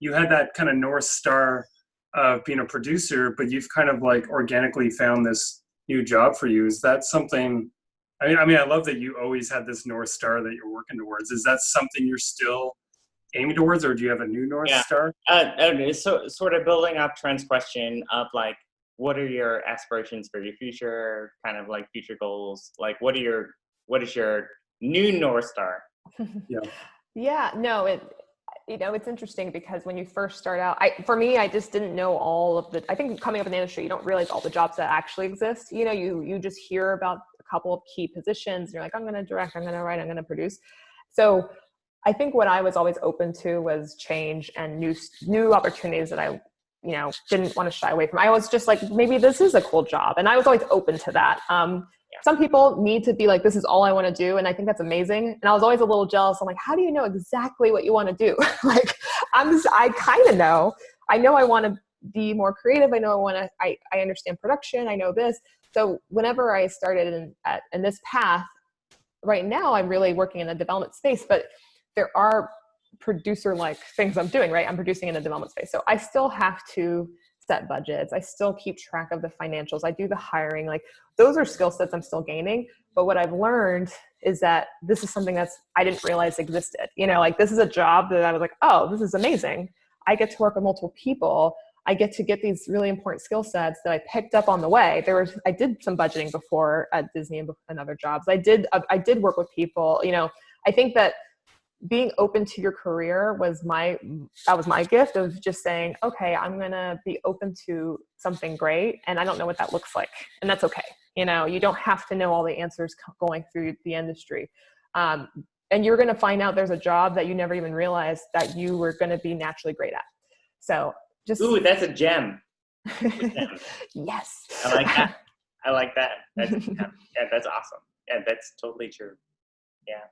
You had that kind of North Star of being a producer, but you've kind of like organically found this new job for you. Is that something? I mean, I love that you always had this North Star that you're working towards. Is that something you're still aiming towards, or do you have a new North Star? So sort of building up Trent's question of like, what are your aspirations for your future, kind of like future goals? Like, what is your new North Star? Yeah. Yeah, no, it's interesting because when you first start out, for me, I just didn't know all of I think coming up in the industry, you don't realize all the jobs that actually exist. You just hear about a couple of key positions. And you're like, I'm going to direct, I'm going to write, I'm going to produce. So I think what I was always open to was change and new opportunities that I, didn't want to shy away from. I was just like, maybe this is a cool job. And I was always open to that. Some people need to be like, this is all I want to do. And I think that's amazing. And I was always a little jealous. I'm like, how do you know exactly what you want to do? Like, I kind of know. I know I want to be more creative. I know I understand production. I know this. So whenever I started in this path, right now I'm really working in the development space, but there are producer-like things I'm doing, right? I'm producing in the development space. So I still have to set budgets. I still keep track of the financials. I do the hiring. Like those are skill sets I'm still gaining. But what I've learned is that this is something I didn't realize existed. Like this is a job that I was like, oh, this is amazing. I get to work with multiple people. I get to get these really important skill sets that I picked up on the way. I did some budgeting before at Disney and other jobs. I did work with people. I think that being open to your career was my gift of just saying, okay, I'm going to be open to something great. And I don't know what that looks like. And that's okay. You don't have to know all the answers going through the industry. And you're going to find out there's a job that you never even realized that you were going to be naturally great at. So just. Ooh, that's a gem. Yes. I like that. That's a gem. Yeah, that's awesome. Yeah, that's totally true. Yeah.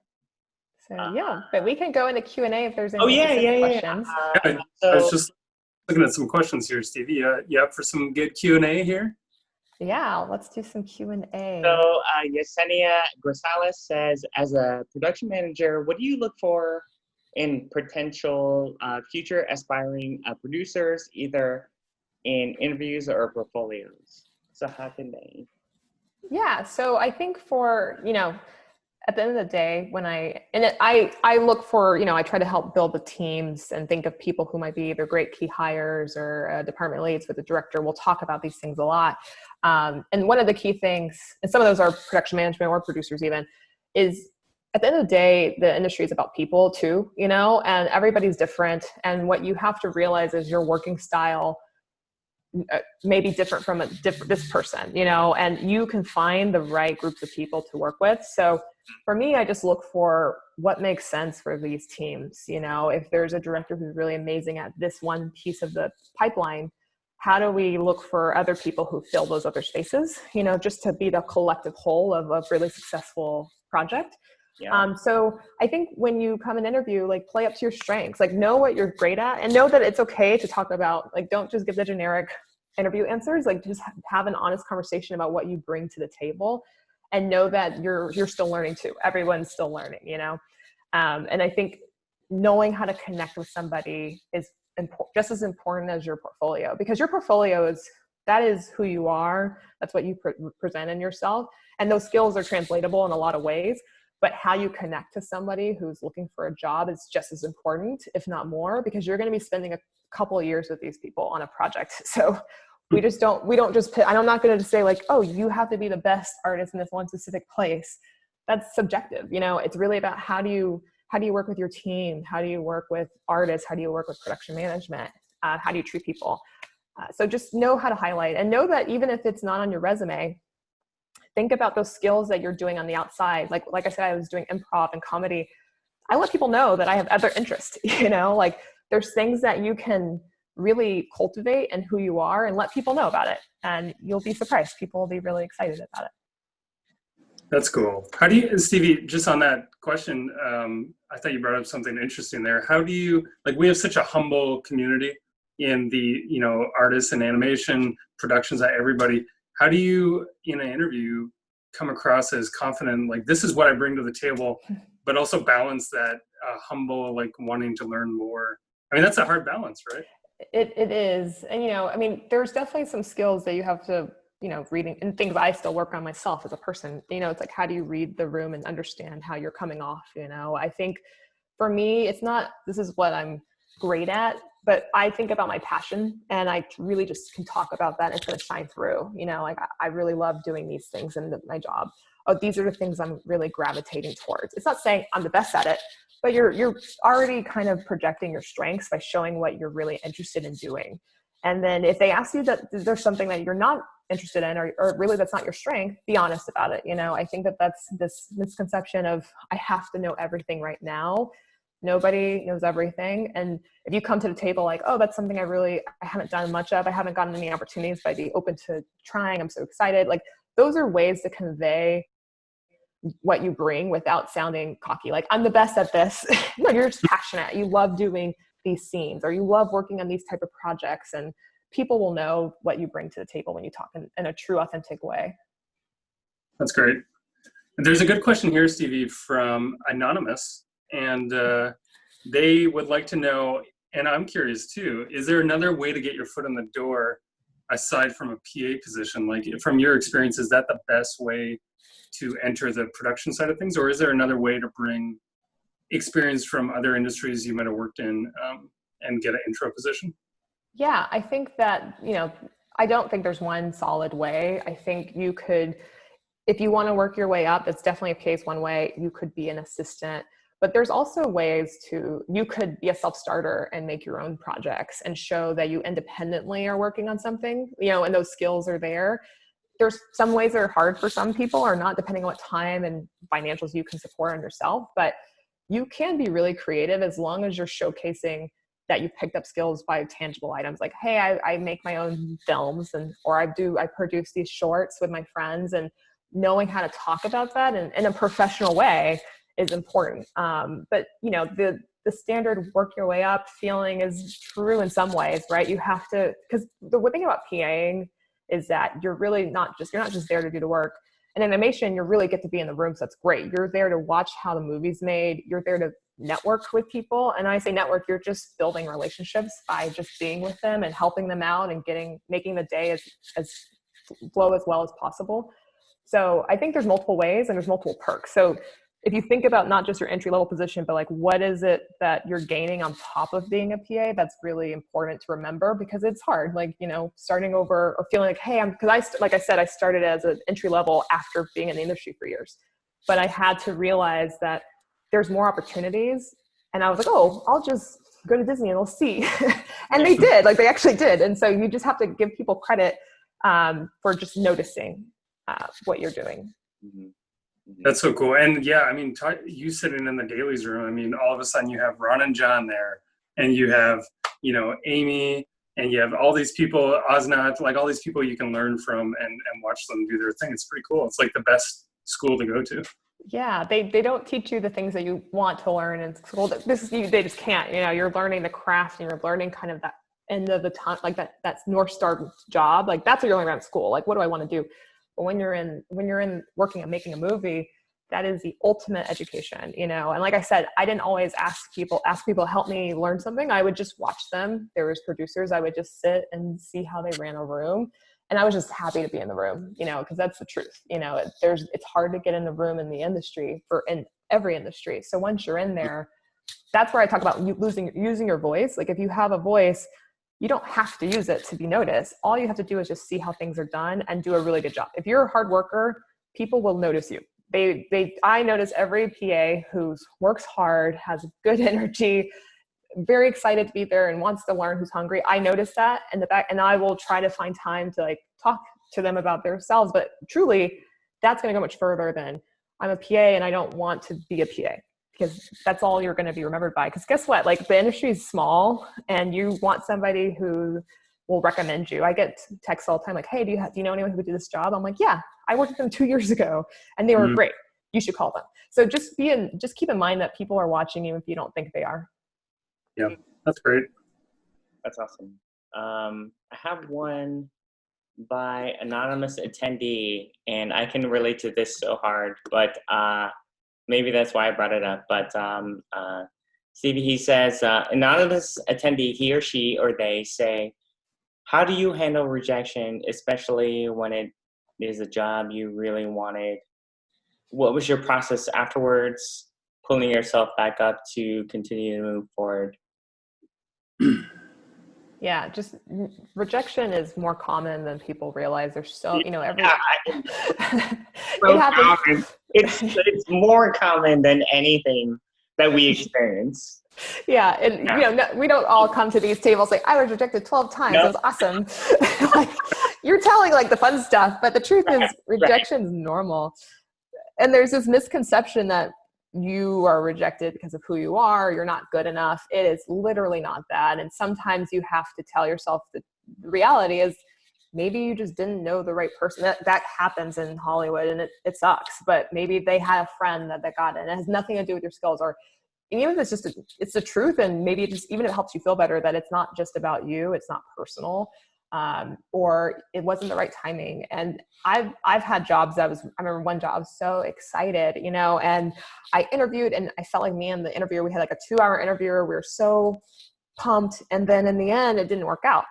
So yeah, but we can go into Q&A if there's any Oh yeah, specific yeah. questions. I So was just looking at some questions here, Stevie. You up for some good Q&A here? Yeah, let's do some Q&A. Yesenia Grisales says, as a production manager, what do you look for in potential future aspiring producers, either in interviews or portfolios? So how can they? Yeah, so I think for, at the end of the day, I look for, I try to help build the teams and think of people who might be either great key hires or department leads with the director. We'll talk about these things a lot. And one of the key things, and some of those are production management or producers even, is at the end of the day, the industry is about people too, and everybody's different. And what you have to realize is your working style may be different from this person, and you can find the right groups of people to work with. So for me, I just look for what makes sense for these teams. If there's a director who's really amazing at this one piece of the pipeline, how do we look for other people who fill those other spaces, just to be the collective whole of a really successful project. Yeah. So I think when you come and interview, play up to your strengths, know what you're great at, and know that it's okay to talk about, don't just give the generic interview answers, just have an honest conversation about what you bring to the table, and know that you're still learning too. Everyone's still learning, and I think knowing how to connect with somebody is just as important as your portfolio, because your portfolio is who you are. That's what you present in yourself. And those skills are translatable in a lot of ways. But how you connect to somebody who's looking for a job is just as important, if not more, because you're going to be spending a couple of years with these people on a project. So we don't just put, and I'm not going to say oh, you have to be the best artist in this one specific place. That's subjective. It's really about how do you work with your team? How do you work with artists? How do you work with production management? How do you treat people? So just know how to highlight, and know that even if it's not on your resume, think about those skills that you're doing on the outside. Like I said, I was doing improv and comedy. I let people know that I have other interests, there's things that you can really cultivate in who you are and let people know about it. And you'll be surprised. People will be really excited about it. That's cool. How do you, Stevie, just on that question, I thought you brought up something interesting there. How do you, we have such a humble community in the, artists and animation productions, that everybody, how do you, in an interview, come across as confident, this is what I bring to the table, but also balance that humble, wanting to learn more? I mean, that's a hard balance, right? It is. And, there's definitely some skills that you have to, reading, and things I still work on myself as a person. It's how do you read the room and understand how you're coming off? I think for me, it's not, this is what I'm great at, but I think about my passion, and I really just can talk about that instead of shine through. I really love doing these things in my job. Oh, these are the things I'm really gravitating towards. It's not saying I'm the best at it, but you're already kind of projecting your strengths by showing what you're really interested in doing. And then if they ask you that there's something that you're not interested in, or really that's not your strength, be honest about it. I think that's this misconception of I have to know everything right now. Nobody knows everything. And if you come to the table oh, that's something I haven't done much of, I haven't gotten any opportunities, but I'd be open to trying, I'm so excited. Those are ways to convey what you bring without sounding cocky. I'm the best at this. No, you're just passionate. You love doing these scenes, or you love working on these type of projects, and people will know what you bring to the table when you talk in a true, authentic way. That's great. There's a good question here, Stevie, from Anonymous, and they would like to know, and I'm curious too, is there another way to get your foot in the door aside from a PA position? From your experience, is that the best way to enter the production side of things, or is there another way to bring experience from other industries you might have worked in and get an intro position? Yeah, I think that, I don't think there's one solid way. I think you could, if you want to work your way up, that's definitely a case one way. You could be an assistant, but there's also ways you could be a self-starter and make your own projects and show that you independently are working on something, and those skills are there. There's some ways that are hard for some people, or not, depending on what time and financials you can support on yourself, but you can be really creative as long as you're showcasing that you picked up skills by tangible items. Hey, I make my own films, or I produce these shorts with my friends, and knowing how to talk about that in a professional way is important. But the standard work your way up feeling is true in some ways, right? You have to, because the one thing about PAing is that you're not just there to do the work. In animation, you really get to be in the room, so that's great. You're there to watch how the movie's made. You're there to network with people. And when I say network, you're just building relationships by just being with them and helping them out and making the day as flow as well as possible. So I think there's multiple ways and there's multiple perks. So if you think about not just your entry-level position, but like what is it that you're gaining on top of being a PA, that's really important to remember, because it's hard, like, starting over or feeling like, hey, like I said, I started as an entry-level after being in the industry for years, but I had to realize that there's more opportunities. And I was like, oh, I'll just go to Disney and we'll see. And they did, like they actually did. And so you just have to give people credit for just noticing what you're doing. Mm-hmm. That's so cool. And yeah, I mean, you sitting in the dailies room, I mean, all of a sudden you have Ron and John there, and you have, Amy, and you have all these people, Osnat, like all these people you can learn from and watch them do their thing. It's pretty cool. It's like the best school to go to. Yeah, they don't teach you the things that you want to learn in school. They just can't. You're learning the craft and you're learning kind of that end of the time, like that's North Star job. Like that's what you're learning around school. Like, what do I want to do? But when you're in working and making a movie, that is the ultimate education, And like I said, I didn't always ask people to help me learn something. I would just watch them. There was producers. I would just sit and see how they ran a room. And I was just happy to be in the room, because that's the truth. It's hard to get in the room in the industry, in every industry. So once you're in there, that's where I talk about using your voice. Like if you have a voice, you don't have to use it to be noticed. All you have to do is just see how things are done and do a really good job. If you're a hard worker, people will notice you. I notice every PA who works hard, has good energy, very excited to be there and wants to learn, who's hungry. I notice that in the back, and I will try to find time to like talk to them about themselves. But truly, that's going to go much further than I'm a PA and I don't want to be a PA, because that's all you're going to be remembered by. Because guess what? Like the industry is small and you want somebody who will recommend you. I get texts all the time like, hey, do you know anyone who would do this job? I'm like, yeah, I worked with them 2 years ago and they were great. You should call them. So just keep in mind that people are watching you if you don't think they are. Yeah, that's great. That's awesome. I have one by anonymous attendee, and I can relate to this so hard, but maybe that's why I brought it up. But Stevie, he says, anonymous attendee, he or she or they say, how do you handle rejection, especially when it is a job you really wanted? What was your process afterwards, pulling yourself back up to continue to move forward? Yeah, just rejection is more common than people realize. There's so, every so common. It's more common than anything that we experience. Yeah, and we don't all come to these tables like, I was rejected 12 times. It was awesome. Like, you're telling like the fun stuff, but the truth is rejection is normal. And there's this misconception that you are rejected because of who you are, you're not good enough. It is literally not that. And sometimes you have to tell yourself that the reality is maybe you just didn't know the right person. That happens in Hollywood and it sucks, but maybe they had a friend that got it. It has nothing to do with your skills, or even if it's the truth, and maybe it helps you feel better that it's not just about you, it's not personal. Or it wasn't the right timing. And I've had jobs I remember one job, I was so excited, and I interviewed and I felt like me and the interviewer, we had like a 2-hour interview. We were so pumped. And then in the end, it didn't work out.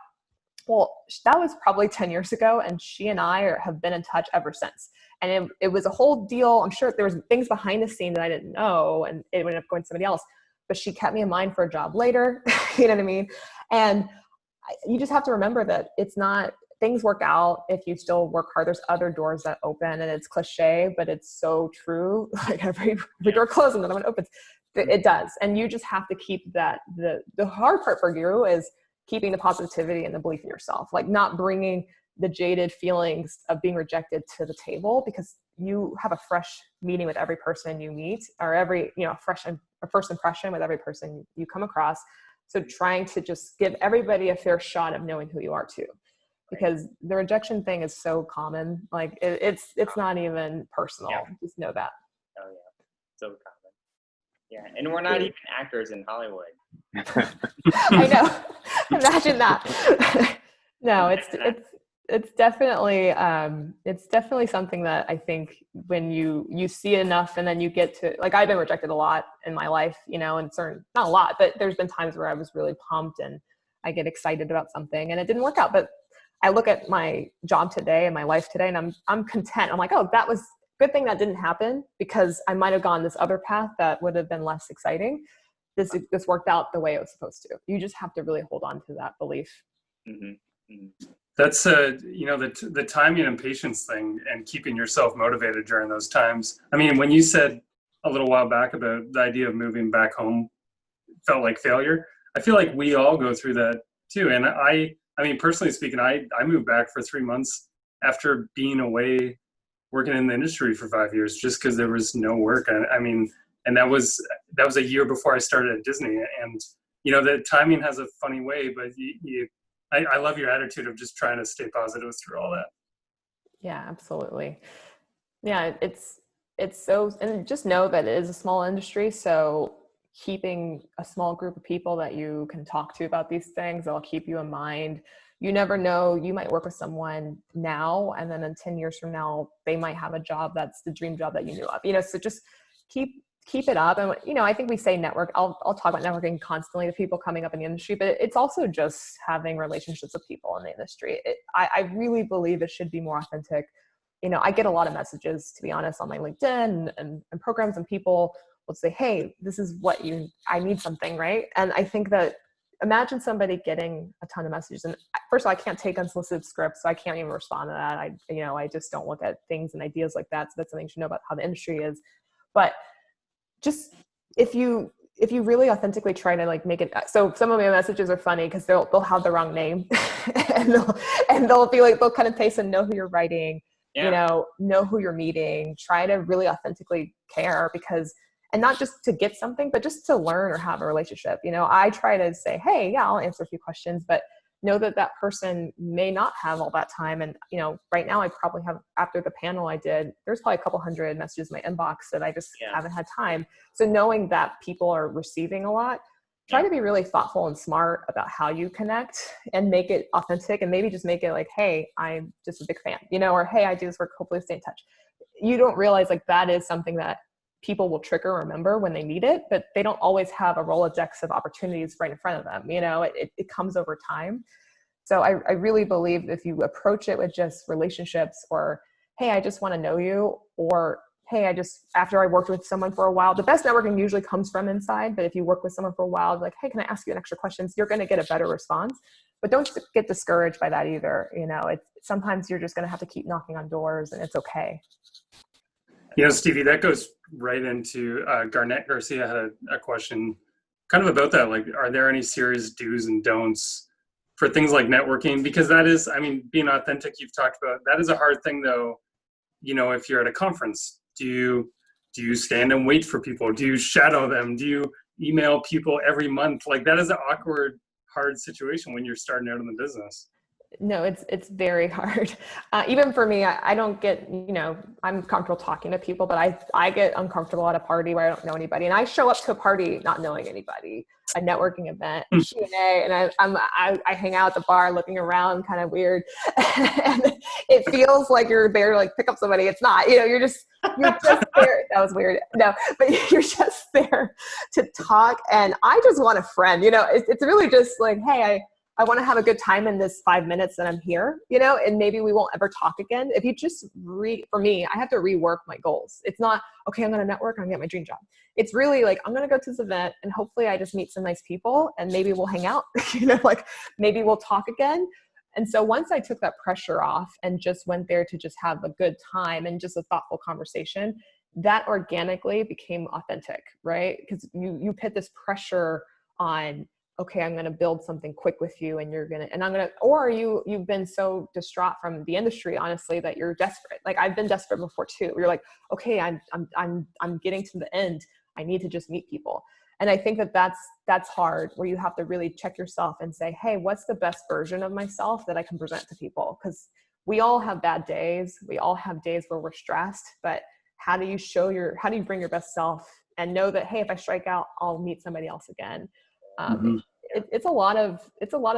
Well, that was probably 10 years ago. And she and I have been in touch ever since. And it was a whole deal. I'm sure there was things behind the scene that I didn't know, and it ended up going to somebody else, but she kept me in mind for a job later. You know what I mean? And you just have to remember that it's not, things work out if you still work hard. There's other doors that open, and it's cliche, but it's so true. Like every door closes, another one opens. It does. And you just have to keep that. The hard part for you is keeping the positivity and the belief in yourself, like not bringing the jaded feelings of being rejected to the table, because you have a fresh meeting with every person you meet, or every, a first impression with every person you come across. So trying to just give everybody a fair shot of knowing who you are too, because the rejection thing is so common. Like it's not even personal. Yeah. Just know that. Oh yeah, so common. Yeah, and we're not even actors in Hollywood. I know. Imagine that. No, it's definitely something that I think when you see enough and then you get to, like, I've been rejected a lot in my life, you know, and certain, not a lot, but there's been times where I was really pumped and I get excited about something and it didn't work out. But I look at my job today and my life today and I'm content. I'm like, oh, that was good thing that didn't happen, because I might have gone this other path that would have been less exciting. This worked out the way it was supposed to. You just have to really hold on to that belief. Mm-hmm. Mm-hmm. That's you know, the timing and patience thing, and keeping yourself motivated during those times. I mean, when you said a little while back about the idea of moving back home felt like failure, I feel like we all go through that too. And I mean, personally speaking, I moved back for 3 months after being away working in the industry for 5 years, just because there was no work. I mean, and that was a year before I started at Disney. And you know, the timing has a funny way, but I love your attitude of just trying to stay positive through all that. Yeah, absolutely. Yeah, it's so, and just know that it is a small industry. So keeping a small group of people that you can talk to about these things, that'll keep you in mind. You never know, you might work with someone now, and then in 10 years from now, they might have a job that's the dream job that you knew of, you know, so just keep it up. And, you know, I think we say network, I'll talk about networking constantly to people coming up in the industry, but it's also just having relationships with people in the industry. I really believe it should be more authentic. You know, I get a lot of messages, to be honest, on my LinkedIn and programs, and people will say, hey, this is what I need something, right? And I think that, imagine somebody getting a ton of messages. And first of all, I can't take unsolicited scripts, so I can't even respond to that. I just don't look at things and ideas like that. So that's something you should know about how the industry is. But just if you really authentically try to like make it, so some of my messages are funny because they'll have the wrong name and they'll be like, they'll kind of paste and know who you're writing, Yeah. you know who you're meeting, try to really authentically care, because, and not just to get something, but just to learn or have a relationship. You know, I try to say, hey, yeah, I'll answer a few questions, but know that that person may not have all that time. And, you know, right now I probably have, after the panel I did, there's probably a couple hundred messages in my inbox that I just haven't had time. So knowing that people are receiving a lot, try to be really thoughtful and smart about how you connect and make it authentic, and maybe just make it like, hey, I'm just a big fan, you know, or hey, I do this work, hopefully stay in touch. You don't realize like that is something that people will trigger or remember when they need it, but they don't always have a Rolodex of opportunities right in front of them. You know, it comes over time. So I really believe if you approach it with just relationships, or, hey, I just want to know you, or, hey, after I worked with someone for a while, the best networking usually comes from inside. But if you work with someone for a while, like, hey, can I ask you an extra question? You're going to get a better response, but don't get discouraged by that either. You know, sometimes you're just going to have to keep knocking on doors, and it's okay. You know, Stevie, that goes right into Garnett Garcia had a question kind of about that. Like, are there any serious do's and don'ts for things like networking? Because that is, I mean, being authentic, you've talked about, that is a hard thing though. You know, if you're at a conference, do you stand and wait for people? Do you shadow them? Do you email people every month? Like, that is an awkward, hard situation when you're starting out in the business. No, it's very hard. Even for me, I don't get, you know, I'm comfortable talking to people, but I get uncomfortable at a party where I don't know anybody. And I show up to a party not knowing anybody, a networking event, Q&A, and I hang out at the bar looking around kind of weird. And it feels like you're there to like pick up somebody. It's not, you know, you're just there. That was weird. No, but you're just there to talk. And I just want a friend, you know, it's really just like, hey, I want to have a good time in this 5 minutes that I'm here, you know, and maybe we won't ever talk again. If you just for me, I have to rework my goals. It's not, okay, I'm going to network, I'm going to get my dream job. It's really like, I'm going to go to this event and hopefully I just meet some nice people and maybe we'll hang out, you know, like maybe we'll talk again. And so once I took that pressure off and just went there to just have a good time and just a thoughtful conversation, that organically became authentic, right? Because you put this pressure on, okay, I'm going to build something quick with you, and or you've been so distraught from the industry, honestly, that you're desperate. Like I've been desperate before too. You're like, okay, I'm getting to the end. I need to just meet people. And I think that's hard, where you have to really check yourself and say, hey, what's the best version of myself that I can present to people? Because we all have bad days. We all have days where we're stressed, but how do you bring your best self and know that, hey, if I strike out, I'll meet somebody else again. It's a lot of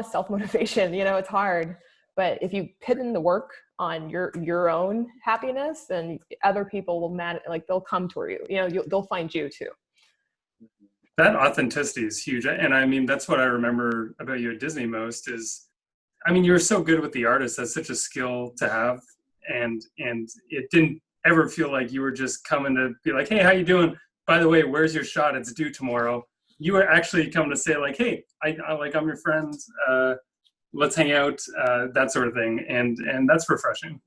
self-motivation, it's hard, but if you put in the work on your own happiness, then other people will they'll come toward you, they'll find you too. That authenticity is huge. And I mean, that's what I remember about you at Disney most is, I mean, you were so good with the artists. That's such a skill to have. And it didn't ever feel like you were just coming to be like, hey, how you doing? By the way, where's your shot? It's due tomorrow. You were actually coming to say like, hey, I'm your friend. Let's hang out, that sort of thing. And that's refreshing.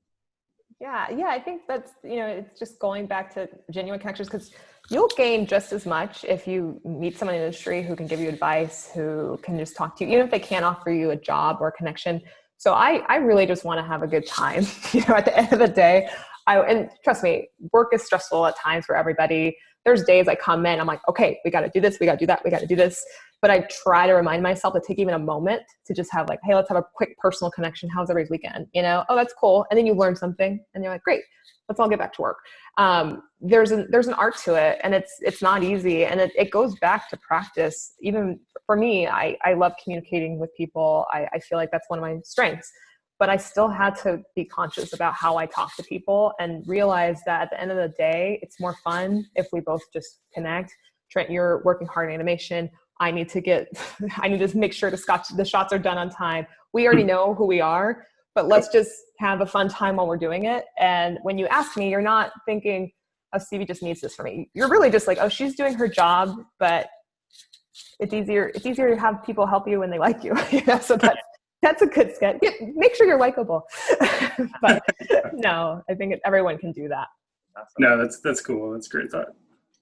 Yeah. I think that's, it's just going back to genuine connections, because you'll gain just as much if you meet someone in the industry who can give you advice, who can just talk to you, even if they can't offer you a job or a connection. So I really just want to have a good time, at the end of the day. And trust me, work is stressful at times for everybody. There's days I come in, I'm like, okay, we got to do this, we got to do that, we got to do this. But I try to remind myself to take even a moment to just have like, hey, let's have a quick personal connection. How's everybody's weekend? Oh, that's cool. And then you learn something and you're like, great, let's all get back to work. There's an art to it, and it's not easy. And it goes back to practice. Even for me, I love communicating with people. I feel like that's one of my strengths. But I still had to be conscious about how I talk to people and realize that at the end of the day, it's more fun if we both just connect. Trent, you're working hard in animation. I need to make sure the shots are done on time. We already know who we are, but let's just have a fun time while we're doing it. And when you ask me, you're not thinking, oh, Stevi just needs this from me. You're really just like, oh, she's doing her job, but it's easier to have people help you when they like you. So that's a good sketch. Make sure you're likable. But no, I think everyone can do that. Awesome. No, that's cool. That's a great thought.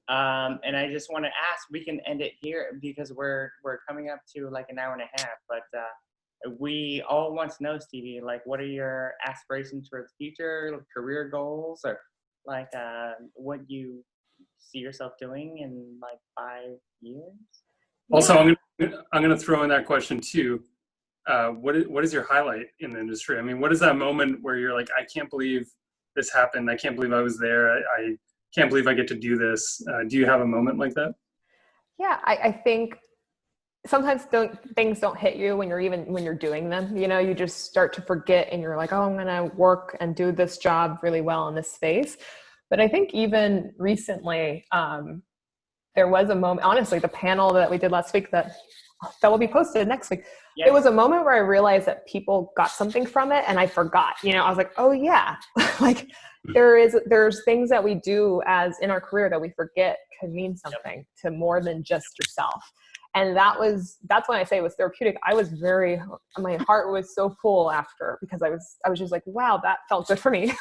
And I just want to ask, we can end it here because we're coming up to like an hour and a half, but we all want to know, Stevi, like, what are your aspirations for the future, career goals, or like what you see yourself doing in like 5 years? Also, I'm gonna throw in that question too. What is your highlight in the industry? I mean, what is that moment where you're like, I can't believe this happened. I can't believe I was there. I can't believe I get to do this. Do you have a moment like that? Yeah, I think sometimes things don't hit you when you're doing them. You just start to forget and you're like, oh, I'm going to work and do this job really well in this space. But I think even recently, there was a moment, honestly, the panel that we did last week that will be posted next week. Yes. It was a moment where I realized that people got something from it and I forgot. I was like, oh yeah, like there's things that we do as in our career that we forget can mean something to more than just yourself. And that's when I say it was therapeutic. My heart was so full after, because I was just like, wow, that felt good for me.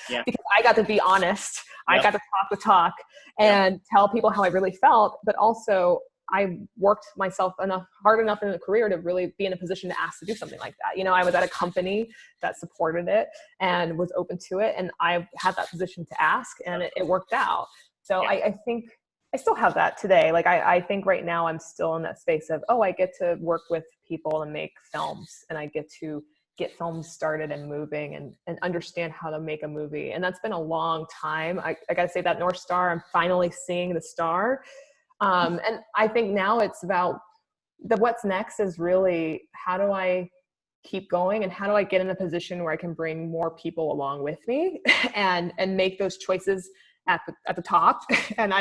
Because I got to be honest. Yep. I got to talk the talk and tell people how I really felt, but also I worked myself hard enough in the career to really be in a position to ask to do something like that. I was at a company that supported it and was open to it. And I had that position to ask, and it worked out. So I think I still have that today. Like, I think right now I'm still in that space of, I get to work with people and make films, and I get to get films started and moving and understand how to make a movie. And that's been a long time. I got to say that North Star, I'm finally seeing the star. And I think now it's about what's next is really, how do I keep going and how do I get in a position where I can bring more people along with me and make those choices at the top. And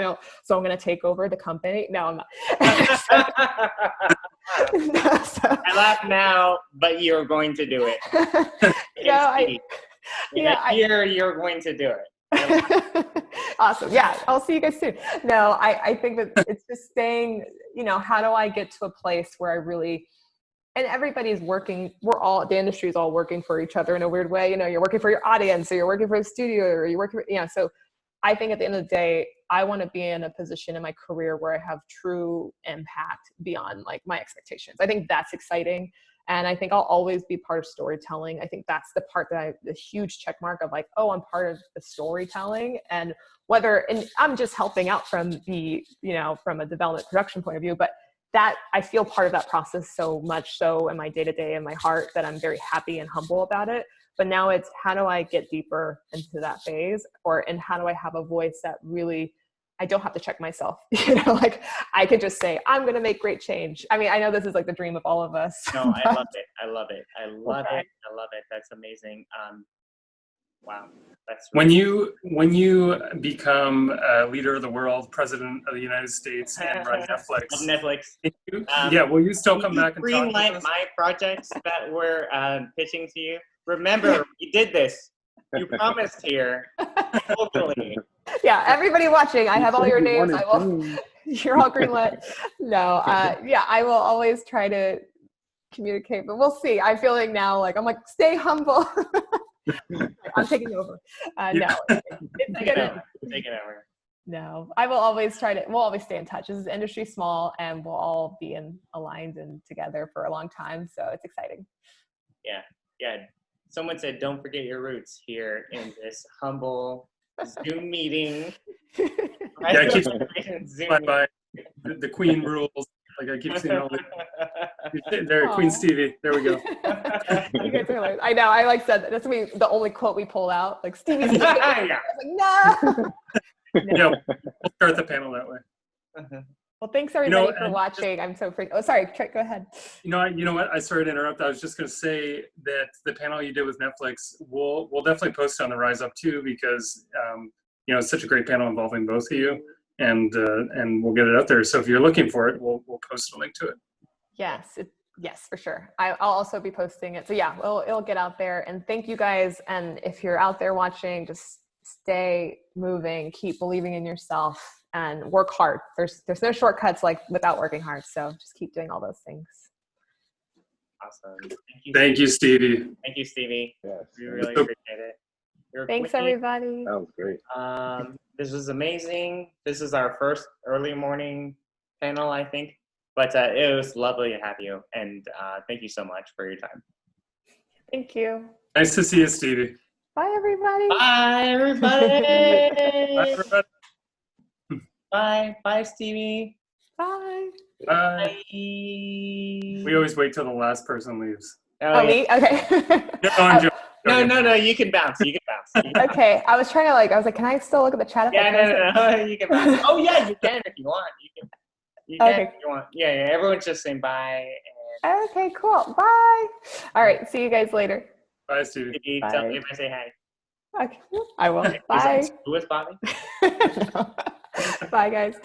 so I'm going to take over the company. No, I'm not. I laugh now, but you're going to do it. You're going to do it. Awesome. Yeah, I'll see you guys soon. No, I think that it's just staying, how do I get to a place where I really, and everybody's working, the industry is all working for each other in a weird way. You're working for your audience, or you're working for a studio, or you're working for, so I think at the end of the day, I want to be in a position in my career where I have true impact beyond like my expectations. I think that's exciting. And I think I'll always be part of storytelling. I think that's the part that the huge check mark of like, I'm part of the storytelling, and I'm just helping out from from a development production point of view, but that I feel part of that process so much so in my day-to-day in my heart that I'm very happy and humble about it. But now it's how do I get deeper into that phase, and how do I have a voice that really, I don't have to check myself, like I could just say, I'm going to make great change. I mean, I know this is like the dream of all of us. No, I love it. I love it. I love Okay. it. I love it. That's amazing. Wow. That's When really you become leader of the world, president of the United States, and run Netflix, Of Netflix. will you still come Can you back and talk green with light us? my projects that we're pitching to you? Remember, you did this. You promised here. Totally. Yeah, everybody watching, I have all your names. wanted I will. change. You're all greenlit. No, yeah, I will always try to communicate, but we'll see. I'm feeling now like I'm like, stay humble. I'm taking over. No, it's Take it gonna. over. Take it over. No, I will always try to. We'll always stay in touch. This is industry small, and we'll all be aligned and together for a long time. So it's exciting. Yeah. Yeah. Someone said, don't forget your roots here in this humble Zoom meeting. Yeah, I keep Zoom by the Queen rules. Like I keep seeing all there, Queen Aw. Stevie. There we go. You guys are hilarious. I know. I like said that. That's the only quote we pull out. Like Stevie's. Yeah. No. Yeah, we'll start the panel that way. Well, thanks everybody for and watching. I'm so freaked. Oh, sorry. Trent, go ahead. You know what? I sorry to interrupt. I was just going to say that the panel you did with Netflix, we'll definitely post on the Rise Up too, because it's such a great panel involving both of you, and we'll get it out there. So if you're looking for it, we'll post a link to it. Yes. Yes, for sure. I'll also be posting it. So yeah, it'll get out there. And thank you guys. And if you're out there watching, just stay moving, keep believing in yourself, and work hard. There's no shortcuts like without working hard. So just keep doing all those things. Awesome. Thank you, Stevie. Thank you, Stevie. Yes. We really appreciate it. You're a Thanks, queen. everybody. That was great. This was amazing. This is our first early morning panel, I think. But it was lovely to have you. And thank you so much for your time. Thank you. Nice to see you, Stevie. Bye, everybody. Bye, everybody. Bye, everybody. Bye. Bye, Stevie. Bye. Bye. Bye. We always wait till the last person leaves. Oh, yeah. me? Okay. No, I'm joking. No, you can bounce. You can bounce. Okay. I was trying to I was like, can I still look at the chat? Yeah, no, you can bounce. Oh, yeah, you can if you want. You can Okay. if you want. Yeah, everyone's just saying bye. Okay, cool. Bye. All right. See you guys later. Bye, Stevie. And Bye. tell me if I say hi. Okay. I will. Bye. Who is Bobby? Bye, guys.